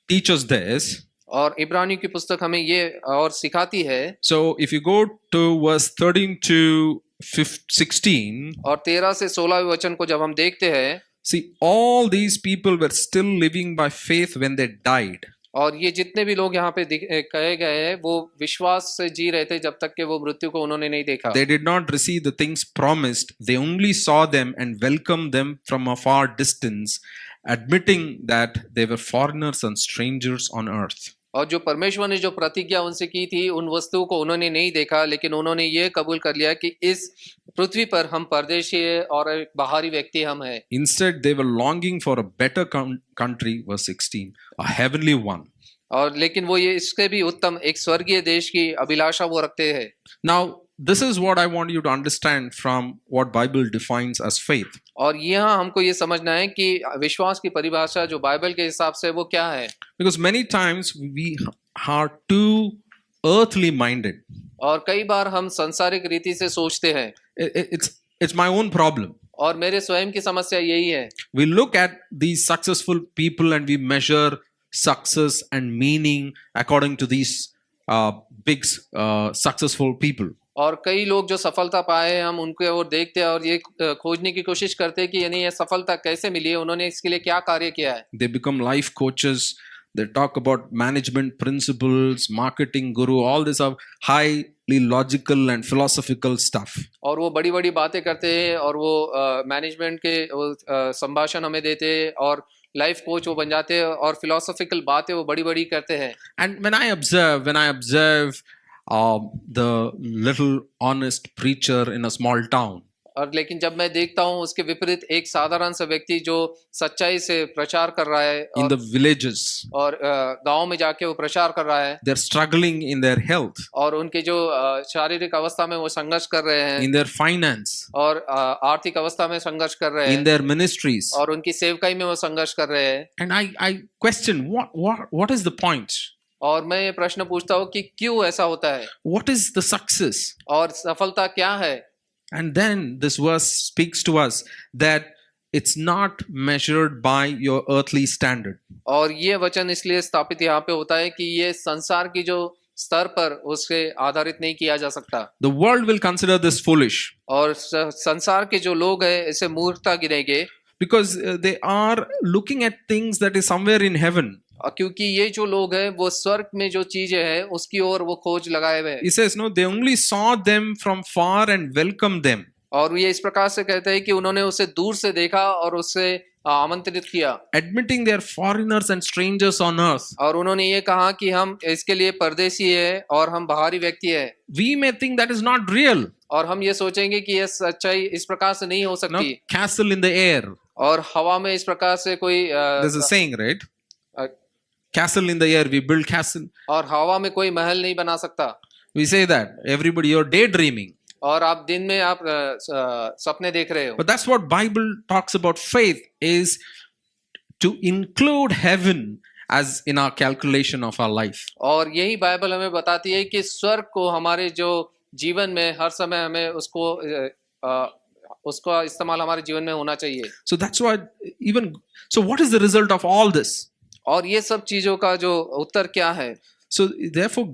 teach us this. और इब्रानी की पुस्तक हमें ये और सिखाती है। So if you go to verse 13 to 16, और 13 से 16 वचन को जब हम देखते हैं, see, all these people were still living by faith when they died. और ये जितने भी लोग यहाँ पे कहे गए हैं वो विश्वास से जी रहे थे जब तक कि वो मृत्यु को उन्होंने नहीं देखा। They did not receive the things promised. They only saw them and welcomed them from a far distance, admitting that they were foreigners and strangers on earth. और जो परमेश्वर ने जो प्रतिज्ञा उनसे की थी उन वस्तुओं को उन्होंने नहीं देखा, लेकिन उन्होंने ये कबूल कर लिया कि इस पृथ्वी पर हम परदेशी है और एक बाहरी व्यक्ति हम हैं। Instead, they were longing for a better country, verse 16, a heavenly one. और लेकिन वो ये इसके भी उत्तम एक स्वर्गीय देश की अभिलाषा वो रखते हैं। Now, this is what I want you to understand from what Bible defines as faith. और यहाँ हमको ये समझना है कि विश्वास की परिभाषा जो बाइबल के हिसाब से वो क्या है। Because many times we are too earthly minded. और कई बार हम सांसारिक रीति से सोचते हैं। It's my own problem. और मेरे स्वयं की समस्या यही है। We look at these successful people and we measure success and meaning according to these big successful people. और कई लोग जो सफलता पाए हम उनके ओर देखते हैं और ये खोजने की कोशिश करते हैं कि यानी ये सफलता कैसे मिली है, उन्होंने इसके लिए क्या कार्य किया है। They become life coaches. They talk about management principles, marketing guru, all this are highly logical and philosophical stuff. और वो बड़ी बड़ी बातें करते हैं और वो मैनेजमेंट के संभाषण हमें देते हैं और लाइफ कोच वो बन जाते हैं और फिलोसॉफिकल बातें वो बड़ी बड़ी करते हैं। And when I observe the little honest preacher in a small town, और लेकिन जब मैं देखता हूँ उसके विपरीत एक साधारण सा व्यक्ति जो सच्चाई से प्रचार कर रहा है in the villages, और गांव में जाके वो प्रचार कर रहा है, they're struggling in their health, और उनके जो शारीरिक अवस्था में वो संघर्ष कर रहे हैं, in their finance, और आर्थिक अवस्था में संघर्ष कर रहे in हैं, their ministries. और उनकी सेवकाई में वो संघर्ष कर रहे हैं। And I question what is the point? और मैं ये प्रश्न पूछता हूँ कि क्यों ऐसा होता है What is the success? और सफलता क्या है। And then this verse speaks to us that it's not measured by your earthly standard. और ये वचन इसलिए स्थापित यहाँ पे होता है कि ये संसार की जो स्तर पर उसके आधारित नहीं किया जा सकता। The world will consider this foolish और संसार के जो लोग हैं इसे मूर्खता गिनेंगे because they are looking at things that is somewhere in heaven. क्योंकि ये जो लोग हैं वो स्वर्ग में जो चीजें हैं उसकी ओर वो खोज लगाए हुए हैं। He says, no, they only saw them from far and welcomed them. और ये इस प्रकार से कहते हैं कि उन्होंने उसे दूर से देखा और उससे आमंत्रित किया, Admitting they are foreigners and strangers on earth. और उन्होंने ये कहा कि हम इसके लिए परदेसी है और हम बाहरी व्यक्ति है। We may think that is not real. और हम ये सोचेंगे कि यह सच्चाई इस प्रकार से नहीं हो No, सकती। castle in the air. और हवा में इस प्रकार से कोई There's a saying, right? A, Castle in the air, we build castle. और हवा में कोई महल नहीं बना सकता। We say that. Everybody, you're daydreaming. और आप दिन में आप सपने देख रहे हो। But that's what Bible talks about. Faith is to include heaven as in our calculation of our life. और यही बाइबल हमें बताती है कि स्वर्ग को हमारे जो जीवन में हर समय हमें उसका इस्तेमाल हमारे जीवन में होना चाहिए। So that's why so what is the result of all this? और ये सब चीजों का जो उत्तर क्या है? So therefore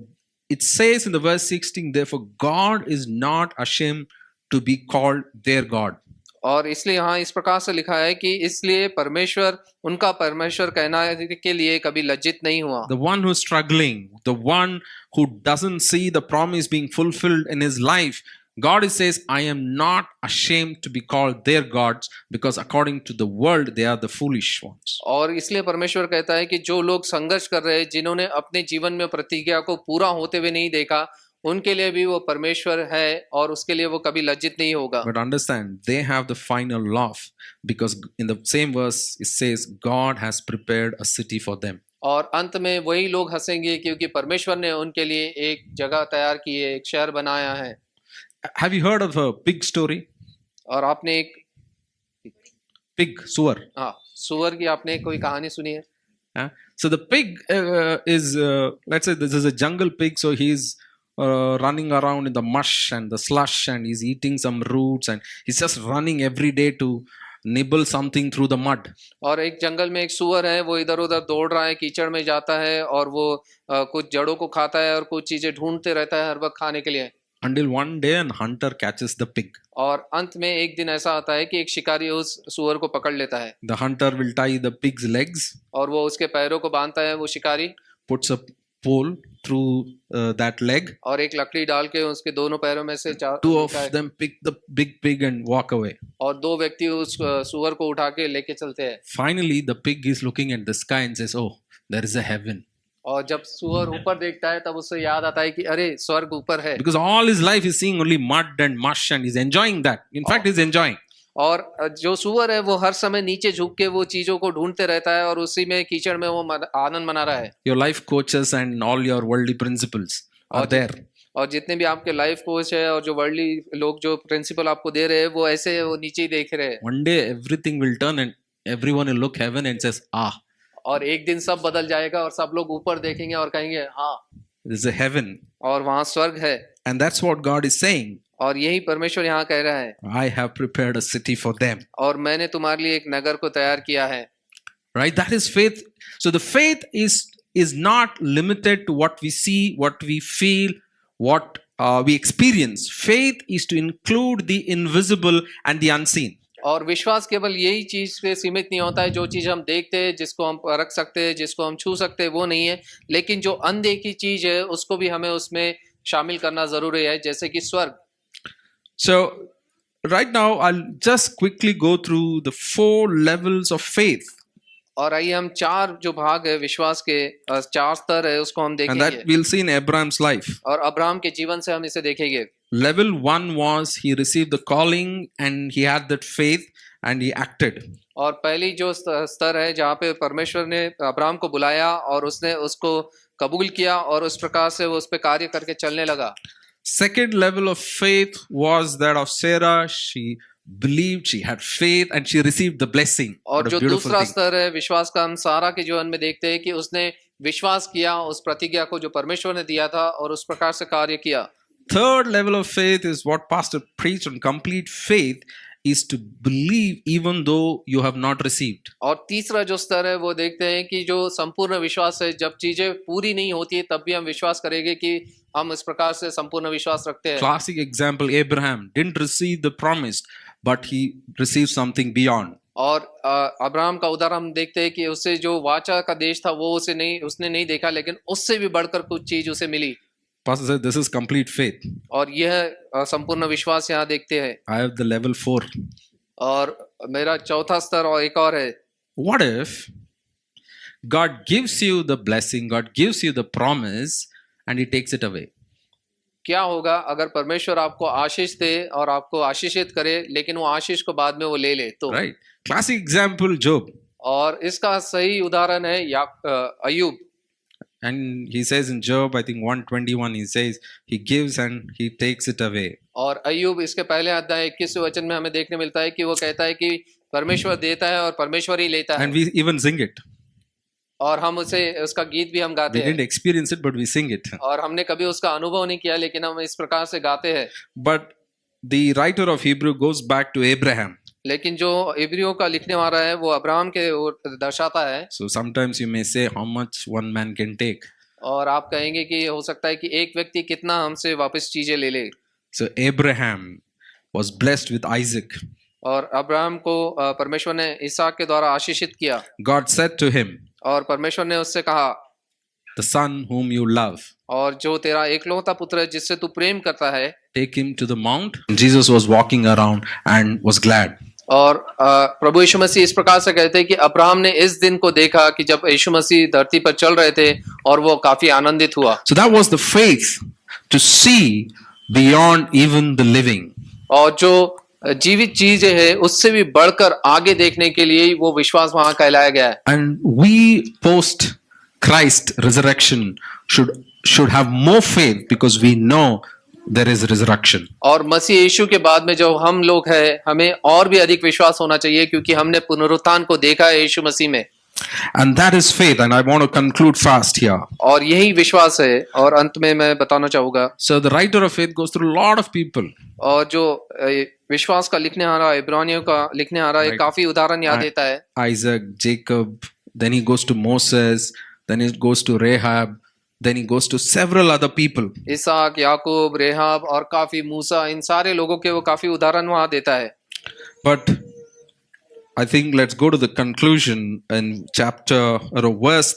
it says in the verse 16, therefore God is not ashamed to be called their God. और इसलिए यहाँ इस प्रकार से लिखा है कि इसलिए परमेश्वर उनका परमेश्वर कहना के लिए कभी लज्जित नहीं हुआ। The one who's struggling, the one who doesn't see the promise being fulfilled in his life, God says, I am not ashamed to be called their gods because according to the world, they are the foolish ones. और इसलिए परमेश्वर कहता है कि जो लोग संघर्ष कर रहे हैं, जिन्होंने अपने जीवन में प्रतिज्ञा को पूरा होते हुए नहीं देखा, उनके लिए भी वो परमेश्वर है और उसके लिए वो कभी लज्जित नहीं होगा। But understand, they have the final laugh because in the same verse, it says, God has prepared a city for them. और अंत में वही लोग हंसेंगे क्योंकि परमेश्वर ने उनके लिए एक जगह तैयार की है, एक शहर बनाया है। Have you heard of a pig story? और आपने एक Pig, suar. हाँ सुअर की आपने कोई कहानी सुनी है? So the pig is, let's say this is a jungle pig, so he's running around in the mush and the slush and he's eating some roots and he's just running every day to nibble something through the mud. और एक जंगल में एक सुअर है, वो इधर उधर दौड़ रहा है, कीचड़ में जाता है और वो कुछ जड़ों को खाता है और कुछ चीजें ढूंढते रहता है हर वक्त खाने के लिए। Until one day an hunter catches the pig. और अंत में एक दिन ऐसा आता है कि एक शिकारी उस सुअर को पकड़ लेता है। The hunter will tie the pig's legs, और वो उसके पैरों को बांधता है, वो शिकारी puts a pole through that leg. और एक लकड़ी डाल के उसके दोनों पैरों में से Two of them pick the big pig and walk away. और दो व्यक्ति उस सुअर को उठा के लेके चलते हैं। Finally, the pig is looking at the sky and says, "Oh, there is a heaven." और जब सुअर ऊपर देखता है तब उससे याद आता है कि अरे स्वर्ग ऊपर है। Because all his life he's seeing only mud and mush and he's enjoying that. In fact, he's enjoying. और जो सुअर है वो हर समय नीचे झुक के वो चीजों को ढूंढते रहता है और उसी में कीचड़ में वो आनंद मना रहा है। Your life coaches and all your worldly principles are there. और जितने भी आपके लाइफ कोच है और जो वर्ल्डली लोग जो प्रिंसिपल आपको दे रहे हैं वो ऐसे वो नीचे ही देख रहे हैं। One day everything will turn and everyone will look heaven and says, "Ah, और एक दिन सब बदल जाएगा और सब लोग ऊपर देखेंगे और कहेंगे हाँ this is a heaven." और वहां स्वर्ग है। And that's what God is saying. और यही परमेश्वर यहाँ कह रहा है, I have prepared a city for them. और मैंने तुम्हारे लिए एक नगर को तैयार किया है। Right? That is faith. So the faith is not limited to what we see, what we feel, what we experience. Faith is to include the invisible and the unseen. और विश्वास केवल यही चीज पे सीमित नहीं होता है, जो चीज हम देखते हैं, जिसको हम परख सकते हैं, जिसको हम छू सकते हैं, वो नहीं है, लेकिन जो अनदेखी चीज है उसको भी हमें उसमें शामिल करना जरूरी है, जैसे कि स्वर्ग। So right now I'll just quickly go through the 4 levels of faith. और आइए हम 4 जो भाग है विश्वास के 4 स्तर है उसको हम And देखेंगे। that we'll see in Abraham's life. और अब्राहम के जीवन से हम इसे देखेंगे। Level 1 was he received the calling and he had that faith and he acted. और पहली जो स्तर है जहाँ पे परमेश्वर ने अब्राहम को बुलाया और उसने उसको कबूल किया और उस प्रकार से वो उस पे कार्य करके चलने लगा। Second level of faith was that of Sarah. She believed, she had faith and she received the blessing. और What a जो beautiful दूसरा thing. स्तर है विश्वास का, हम सारा के जीवन में देखते हैं कि उसने विश्वास किया उस प्रतिज्ञा को जो परमेश्वर ने दिया था और उस प्रकार से कार्य किया। Third level of faith is what Pastor preached on. Complete faith is to believe even though you have not received. और तीसरा जो स्तर है वो देखते हैं कि जो संपूर्ण विश्वास है, जब चीजें पूरी नहीं होती है तब भी हम विश्वास करेंगे कि हम इस प्रकार से संपूर्ण विश्वास रखते हैं। Classic example, Abraham didn't receive the promise, but he received something beyond. और अब्राहम का उदाहरण हम देखते हैं कि उससे जो वाचा का देश था वो उसने नहीं देखा, लेकिन उससे भी बढ़कर कुछ चीज उसे मिली। Pastor said, this is complete faith. और यह संपूर्ण विश्वास यहाँ देखते हैं। I have the level 4. और मेरा चौथा स्तर और एक और है। What if God gives you the blessing, God gives you the promise, and He takes it away? क्या होगा अगर परमेश्वर आपको आशीष दे और आपको आशीषित करे, लेकिन वो आशीष को बाद में वो ले ले तो? Right? Classic example, Job. और इसका सही उदाहरण है अय्यूब। And he says in Job, I think 121, he says, He gives and He takes it away. और अय्यूब इसके पहले अध्याय 21वें वचन में हमें देखने मिलता है कि वो कहता है कि परमेश्वर देता है और परमेश्वर ही लेता है। And we even sing it. और हम उसका गीत भी हम गाते We हैं। didn't experience it, but we sing it. और हमने कभी उसका अनुभव नहीं किया, लेकिन हम इस प्रकार से गाते हैं। But the writer of Hebrew goes back to Abraham. लेकिन जो इब्रियों का लिखने वाला है वो अब्राहम के ओर दर्शाता है। So sometimes you may say how much one man can take. और आप कहेंगे कि हो सकता है कि एक व्यक्ति कितना हमसे वापस चीजें ले ले। So Abraham was blessed with Isaac. और अब्राहम को परमेश्वर ने इसहाक के द्वारा आशीषित किया। God said to him, और परमेश्वर ने उससे कहा, the son whom you love, और जो तेरा एकलौता पुत्र है जिससे तू प्रेम करता है, take him to the mount. Jesus was walking around and was glad. और प्रभु यीशु मसीह इस प्रकार से कहते हैं कि अब्राहम ने इस दिन को देखा कि जब यीशु मसीह धरती पर चल रहे थे और वो काफी आनंदित हुआ। So that was the faith to see beyond even the living. और जो जीवित चीज है उससे भी बढ़कर आगे देखने के लिए वो विश्वास वहां कहलाया गया है। And we post Christ resurrection should have more faith because we know there is resurrection. और मसीह यीशु के बाद में जो हम लोग हैं, हमें और भी अधिक विश्वास होना चाहिए क्योंकि हमने पुनरुत्थान को देखा है यीशु मसीह में। And that is faith, and I want to conclude fast here. और यही विश्वास है, और अंत में मैं बताना चाहूंगा। So the writer of faith goes through a lot of people. और जो विश्वास का लिखने आ रहा है, इब्रानियों का लिखने आ रहा है, Right. काफी उदाहरण याद देता है। Isaac, Jacob, then he goes to Moses, then he goes to Rahab, then he goes to several other people. Ishaq, Yakub, rehab और काफी मूसा, इन सारे लोगों के वो काफी उदाहरण वहां देता है। But I think let's go to the conclusion in chapter or verse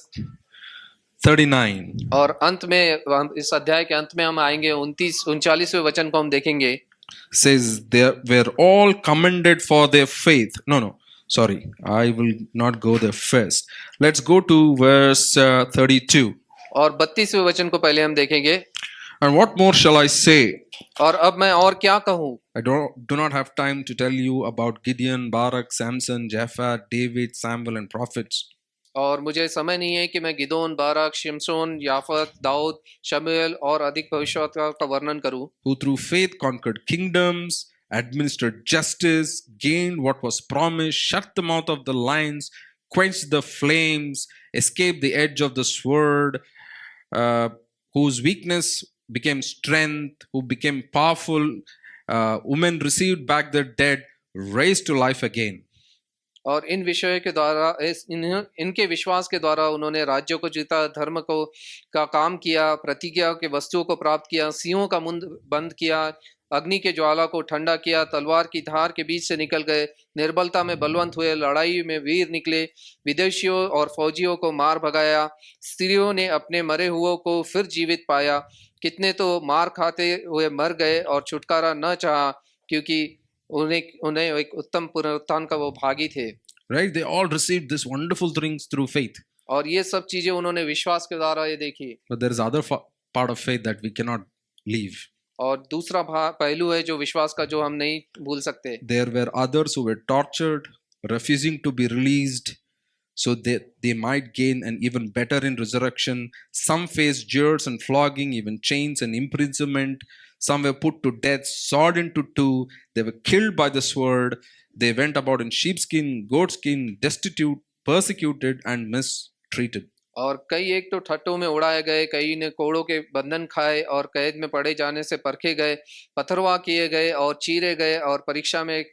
39. और अंत में इस अध्याय के अंत में हम आएंगे 39वें वचन को हम देखेंगे। Says they were all commended for their faith. No, sorry, I will not go there first. Let's go to verse 32. और 32वें वचन को पहले हम देखेंगे। And what more shall I say? और अब मैं और क्या कहूँ? I do not have time to tell you about Gideon, Barak, Samson, Jephthah, David, Samuel, and prophets. और मुझे समय नहीं है कि मैं गिदोन, बाराक, शिमशोन, याफत, दाऊद, शमूएल और अधिक भविष्यवक्ताओं का वर्णन करूं, Who through faith conquered kingdoms, administered justice, gained what was promised, shut the mouth of the lions, quenched the flames, escaped the edge of the sword, whose weakness became strength, who became powerful, women received back their dead, raised to life again. और इन विषयों के द्वारा इनके विश्वास के द्वारा उन्होंने राज्यों को जीता, धर्म को का काम किया, प्रतिज्ञा के वस्तुओं को प्राप्त किया, सिंहों का मुंह बंद किया, अग्नि के ज्वाला को ठंडा किया, तलवार की धार के बीच से निकल गए, निर्बलता में बलवंत हुए, लड़ाई में वीर निकले, विदेशियों और फौजियों को मार भगाया, स्त्रियों ने अपने मरे हुओं को फिर जीवित पाया, कितने तो मार खाते हुए मर गए और छुटकारा न चाहा क्योंकि उन्हें एक उत्तम पुनरुत्थान का वो भागी थे। Right? They all received this wonderful things through faith. और ये सब चीजें उन्होंने विश्वास के द्वारा ये देखी। But there is other part of faith that we cannot leave. और दूसरा पहलू है जो विश्वास का, जो हम नहीं भूल सकते। There were others who were tortured, refusing to be released, so they might gain an even better in resurrection. Some faced jeers and flogging, even chains and imprisonment. Some were put to death, sawed into two. They were killed by the sword. They went about in sheepskin, goatskin, destitute, persecuted, and mistreated. और कई एक तो ठट्टों में उड़ाए गए, कई ने कोड़ों के बंधन खाए और कैद में पड़े जाने से परखे गए, पथरवाह किए गए और चीरे गए और परीक्षा में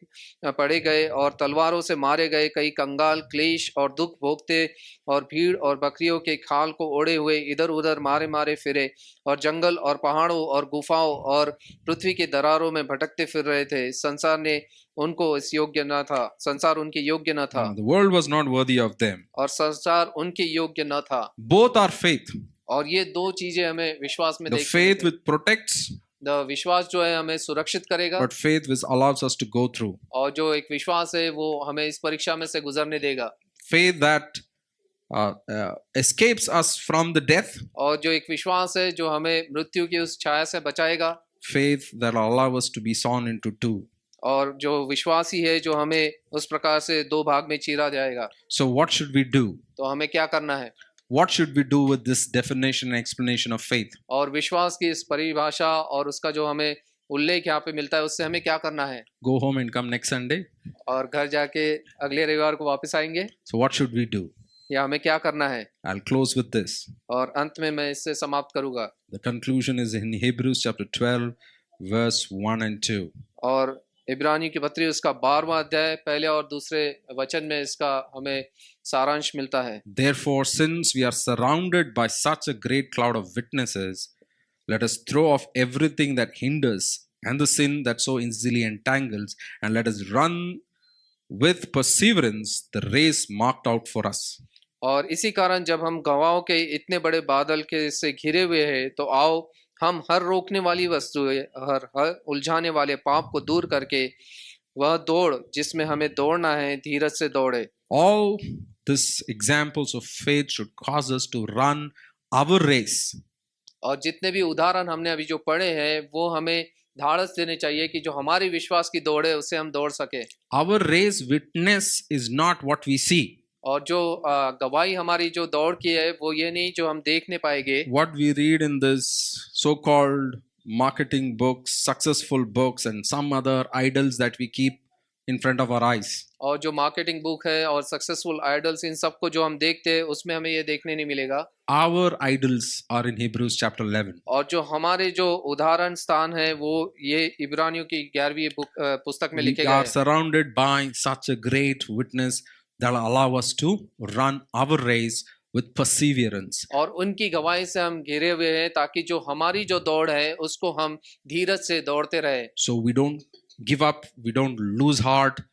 पड़े गए और तलवारों से मारे गए। कई कंगाल क्लेश और दुख भोगते और भीड़ और बकरियों के खाल को ओढ़े हुए इधर उधर मारे मारे फिरे और जंगल और पहाड़ों और गुफाओं और पृथ्वी के दरारों में भटकते फिर रहे थे। संसार ने उनको इस योग्य न था, संसार उनके योग्य न था The world was not worthy of them. और संसार उनके योग्य न था। Both are faith. और ये दो चीजें हमें विश्वास में The देखने faith मिलती which protects, हैं। विश्वास जो है हमें सुरक्षित करेगा but faith which allows us to go through. और जो एक विश्वास है वो हमें इस परीक्षा में से गुजरने देगा। Faith that escapes us from the death. और जो एक विश्वास है जो हमें मृत्यु की उस छाया से बचाएगा। Faith that will allow us to be sawn into two. और जो विश्वास ही है जो हमें उस प्रकार से दो भाग में चीरा जाएगा। So what should we do? तो हमें क्या करना है? What should we do with this definition and explanation of faith? और विश्वास की इस परिभाषा और उसका जो हमें उल्लेख यहाँ पे मिलता है उससे हमें क्या करना है? Go home and come next Sunday? और घर जाके अगले रविवार को वापस आएंगे? So what should we do? या हमें क्या करना है? I'll close with this. और अंत में मैं इससे समाप्त करूंगा। The conclusion is in Hebrews chapter 12 verse 1 and 2. और इब्रानियों की पत्री उसका 12वां अध्याय पहले और दूसरे वचन में इसका हमें सारांश मिलता है। Therefore, since we are surrounded by such a great cloud of witnesses, let us throw off everything that hinders and the sin that so easily entangles, and let us run with perseverance the race marked out for us. और इसी कारण जब हम गवाहों के इतने बड़े बादल के से घिरे हुए हैं तो आओ हम हर रोकने वाली वस्तु हर उलझाने वाले पाप को दूर करके वह दौड़ जिसमें हमें दौड़ना है धीरज से दौड़े। All these examples of faith should cause us to run our race. और जितने भी उदाहरण हमने अभी जो पढ़े हैं वो हमें धाड़स देने चाहिए कि जो हमारी विश्वास की दौड़ है उससे हम दौड़ सके। Our race witness is not what we see. और जो गवाही हमारी जो दौड़ की है वो ये नहीं जो हम देख नहीं पाएंगे। What we read in this so-called marketing books, successful books, and some other idols that we keep in front of our eyes. और जो मार्केटिंग बुक है और सक्सेसफुल आइडल्स इन सबको जो हम देखते हैं उसमें हमें ये देखने नहीं मिलेगा। Our idols are in Hebrews chapter 11. और जो हमारे जो उदाहरण स्थान है वो ये इब्रानियों की 11वीं पुस्तक में We लिखे गए are हैं। surrounded by such a great witness that will allow us to run our race with perseverance. और उनकी गवाही से हम घिरे हुए हैं ताकि जो हमारी जो दौड़ है उसको हम धीरज से दौड़ते रहे। So we don't give up, we don't lose heart,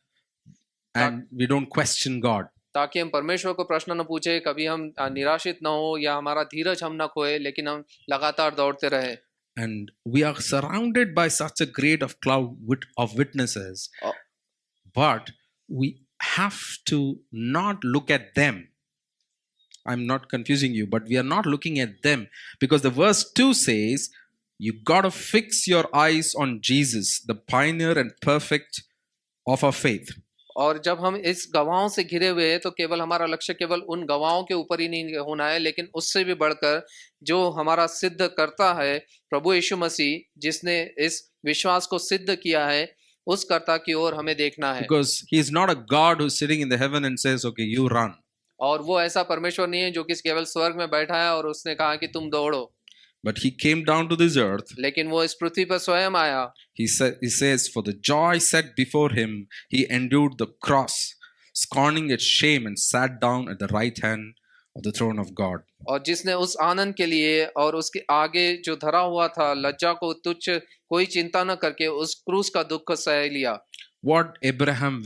and we don't question God. ताकि हम परमेश्वर को प्रश्न न पूछे, कभी हम निराशित न हो या हमारा धीरज हम न खोए, लेकिन हम लगातार दौड़ते रहे। And we are surrounded by such a great of cloud of witnesses, Oh. but we have to not look at them. I'm not confusing you, but we are not looking at them because the verse 2 says, you got to fix your eyes on Jesus, the pioneer and perfect of our faith. और जब हम इस गवाहों से घिरे हुए हैं तो केवल हमारा लक्ष्य केवल उन गवाहों के ऊपर ही नहीं होना है, लेकिन उससे भी बढ़कर जो हमारा सिद्ध करता है प्रभु यीशु मसीह, जिसने इस विश्वास को सिद्ध किया है, उस कर्ता की ओर हमें देखना है। Because he is not a God who's sitting in the heaven and says, okay, you run. और वो ऐसा परमेश्वर नहीं है जो कि केवल स्वर्ग में बैठा है और उसने कहा कि तुम दौड़ो, But he came down to this earth. लेकिन वो इस पृथ्वी पर स्वयं आया। He says, for the joy set before him, he endured the cross, scorning its shame, and sat down at the right hand of the throne of God. और जिसने उस आनंद के लिए और उसके आगे जो धरा हुआ था लज्जा को तुच्छ कोई चिंता न करके उस क्रूस का दुख सह लिया। What Abraham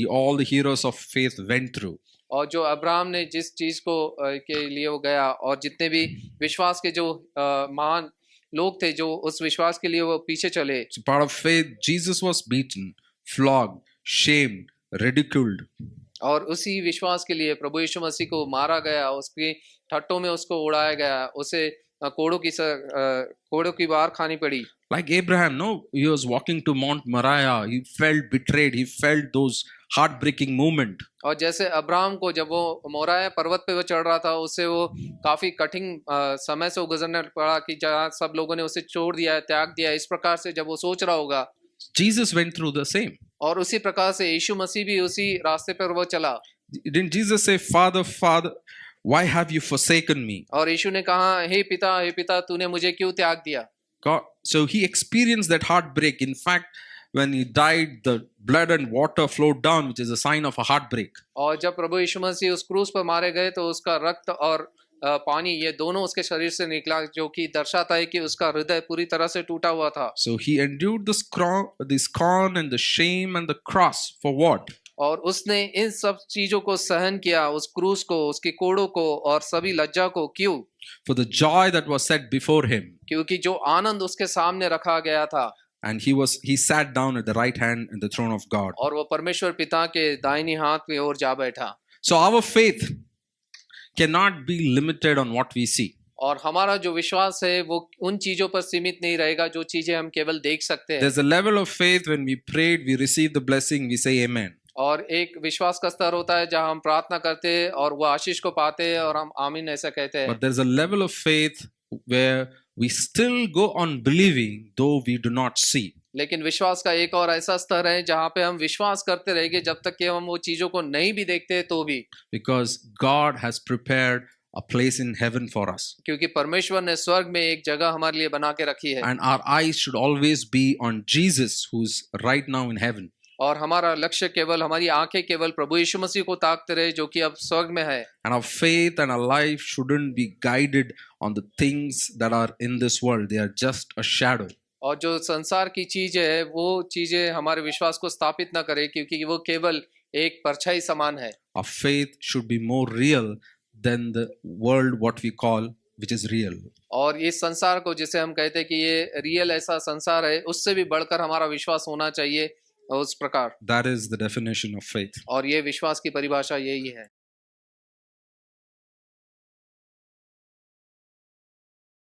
all the heroes of faith went through. और जो अब्राहम ने जिस चीज को के लिए वो गया और जितने भी विश्वास के जो महान लोग थे जो उस विश्वास के लिए वो पीछे चले। So part of faith, Jesus was beaten, flogged, shamed, ridiculed. और उसी विश्वास के लिए प्रभु यीशु मसीह को मारा गया, उसकी ठट्टों में उसको उड़ाया गया, उसे कोड़ों की वार खानी पड़ी। Like Abraham, no, he was walking to Mount Moriah. He felt betrayed. He felt those heartbreaking moment. और जैसे अब्राहम को जब वो मोराया पर्वत पे वो चढ़ रहा था, उससे वो काफी कठिन समय से वो गुजरना पड़ा कि जहाँ सब लोगों ने उसे छोड़ दिया, त्याग दिया, इस प्रकार से जब वो सोच रहा होगा। Jesus went through the same. और उसी प्रकार से यीशु मसीह भी उसी रास्ते पर वो चला। Didn't Jesus say, Father, Father, Why have you forsaken me? और यीशु ने कहा, हे पिता तूने मुझे क्यों त्याग दिया? God, so he experienced that heartbreak. In fact, when he died, the blood and water flowed down, which is a sign of a heartbreak. और जब प्रभु यीशु मसीह उस क्रूस पर मारे गए तो उसका रक्त और पानी ये दोनों उसके शरीर से निकला, जो कि दर्शाता है कि उसका हृदय पूरी तरह से टूटा हुआ था। So he endured the scorn and the shame and the cross for what? और उसने इन सब चीजों को सहन किया, उस क्रूस को, उसकी कोड़ों को और सभी लज्जा को। क्यों? For the joy that was set before him. क्योंकि जो आनंद उसके सामने रखा गया था। And he sat down at the right hand in the throne of God. और वो परमेश्वर पिता के दाहिनी हाथ की ओर जा बैठा। So our faith cannot be limited on what we see. और हमारा जो विश्वास है वो उन चीजों पर सीमित नहीं रहेगा जो चीजें हम केवल देख सकते हैं। There's a level of faith when we prayed, we received the blessing, we say amen. और एक विश्वास का स्तर होता है जहां हम प्रार्थना करते हैं और वो आशीष को पाते हैं और हम आमीन ऐसा कहते हैं। But there's a level of faith where we still go on believing though we do not see. लेकिन विश्वास का एक और ऐसा स्तर है जहां पे हम विश्वास करते रहेंगे जब तक कि हम वो चीजों को नहीं भी देखते तो भी। Because God has prepared a place in heaven for us. क्योंकि परमेश्वर ने स्वर्ग में एक जगह हमारे लिए बना के रखी है। And our eyes should always be on Jesus, who's right now in heaven. और हमारा लक्ष्य केवल, हमारी आंखें केवल प्रभु यीशु मसीह को ताकते रहे जो कि अब स्वर्ग में है। And our faith and our life shouldn't be guided on the things that are in this world. They are just a shadow. और जो संसार की चीजें है वो चीजें हमारे विश्वास को स्थापित न करे, क्योंकि वो केवल एक परछाई समान है। Our faith should be more real than the world what we call, which is real. और इस संसार को जिसे हम कहते हैं कि ये रियल ऐसा संसार है, उससे भी बढ़कर हमारा विश्वास होना चाहिए उस प्रकार। That is the definition of faith. और ये विश्वास की परिभाषा यही है।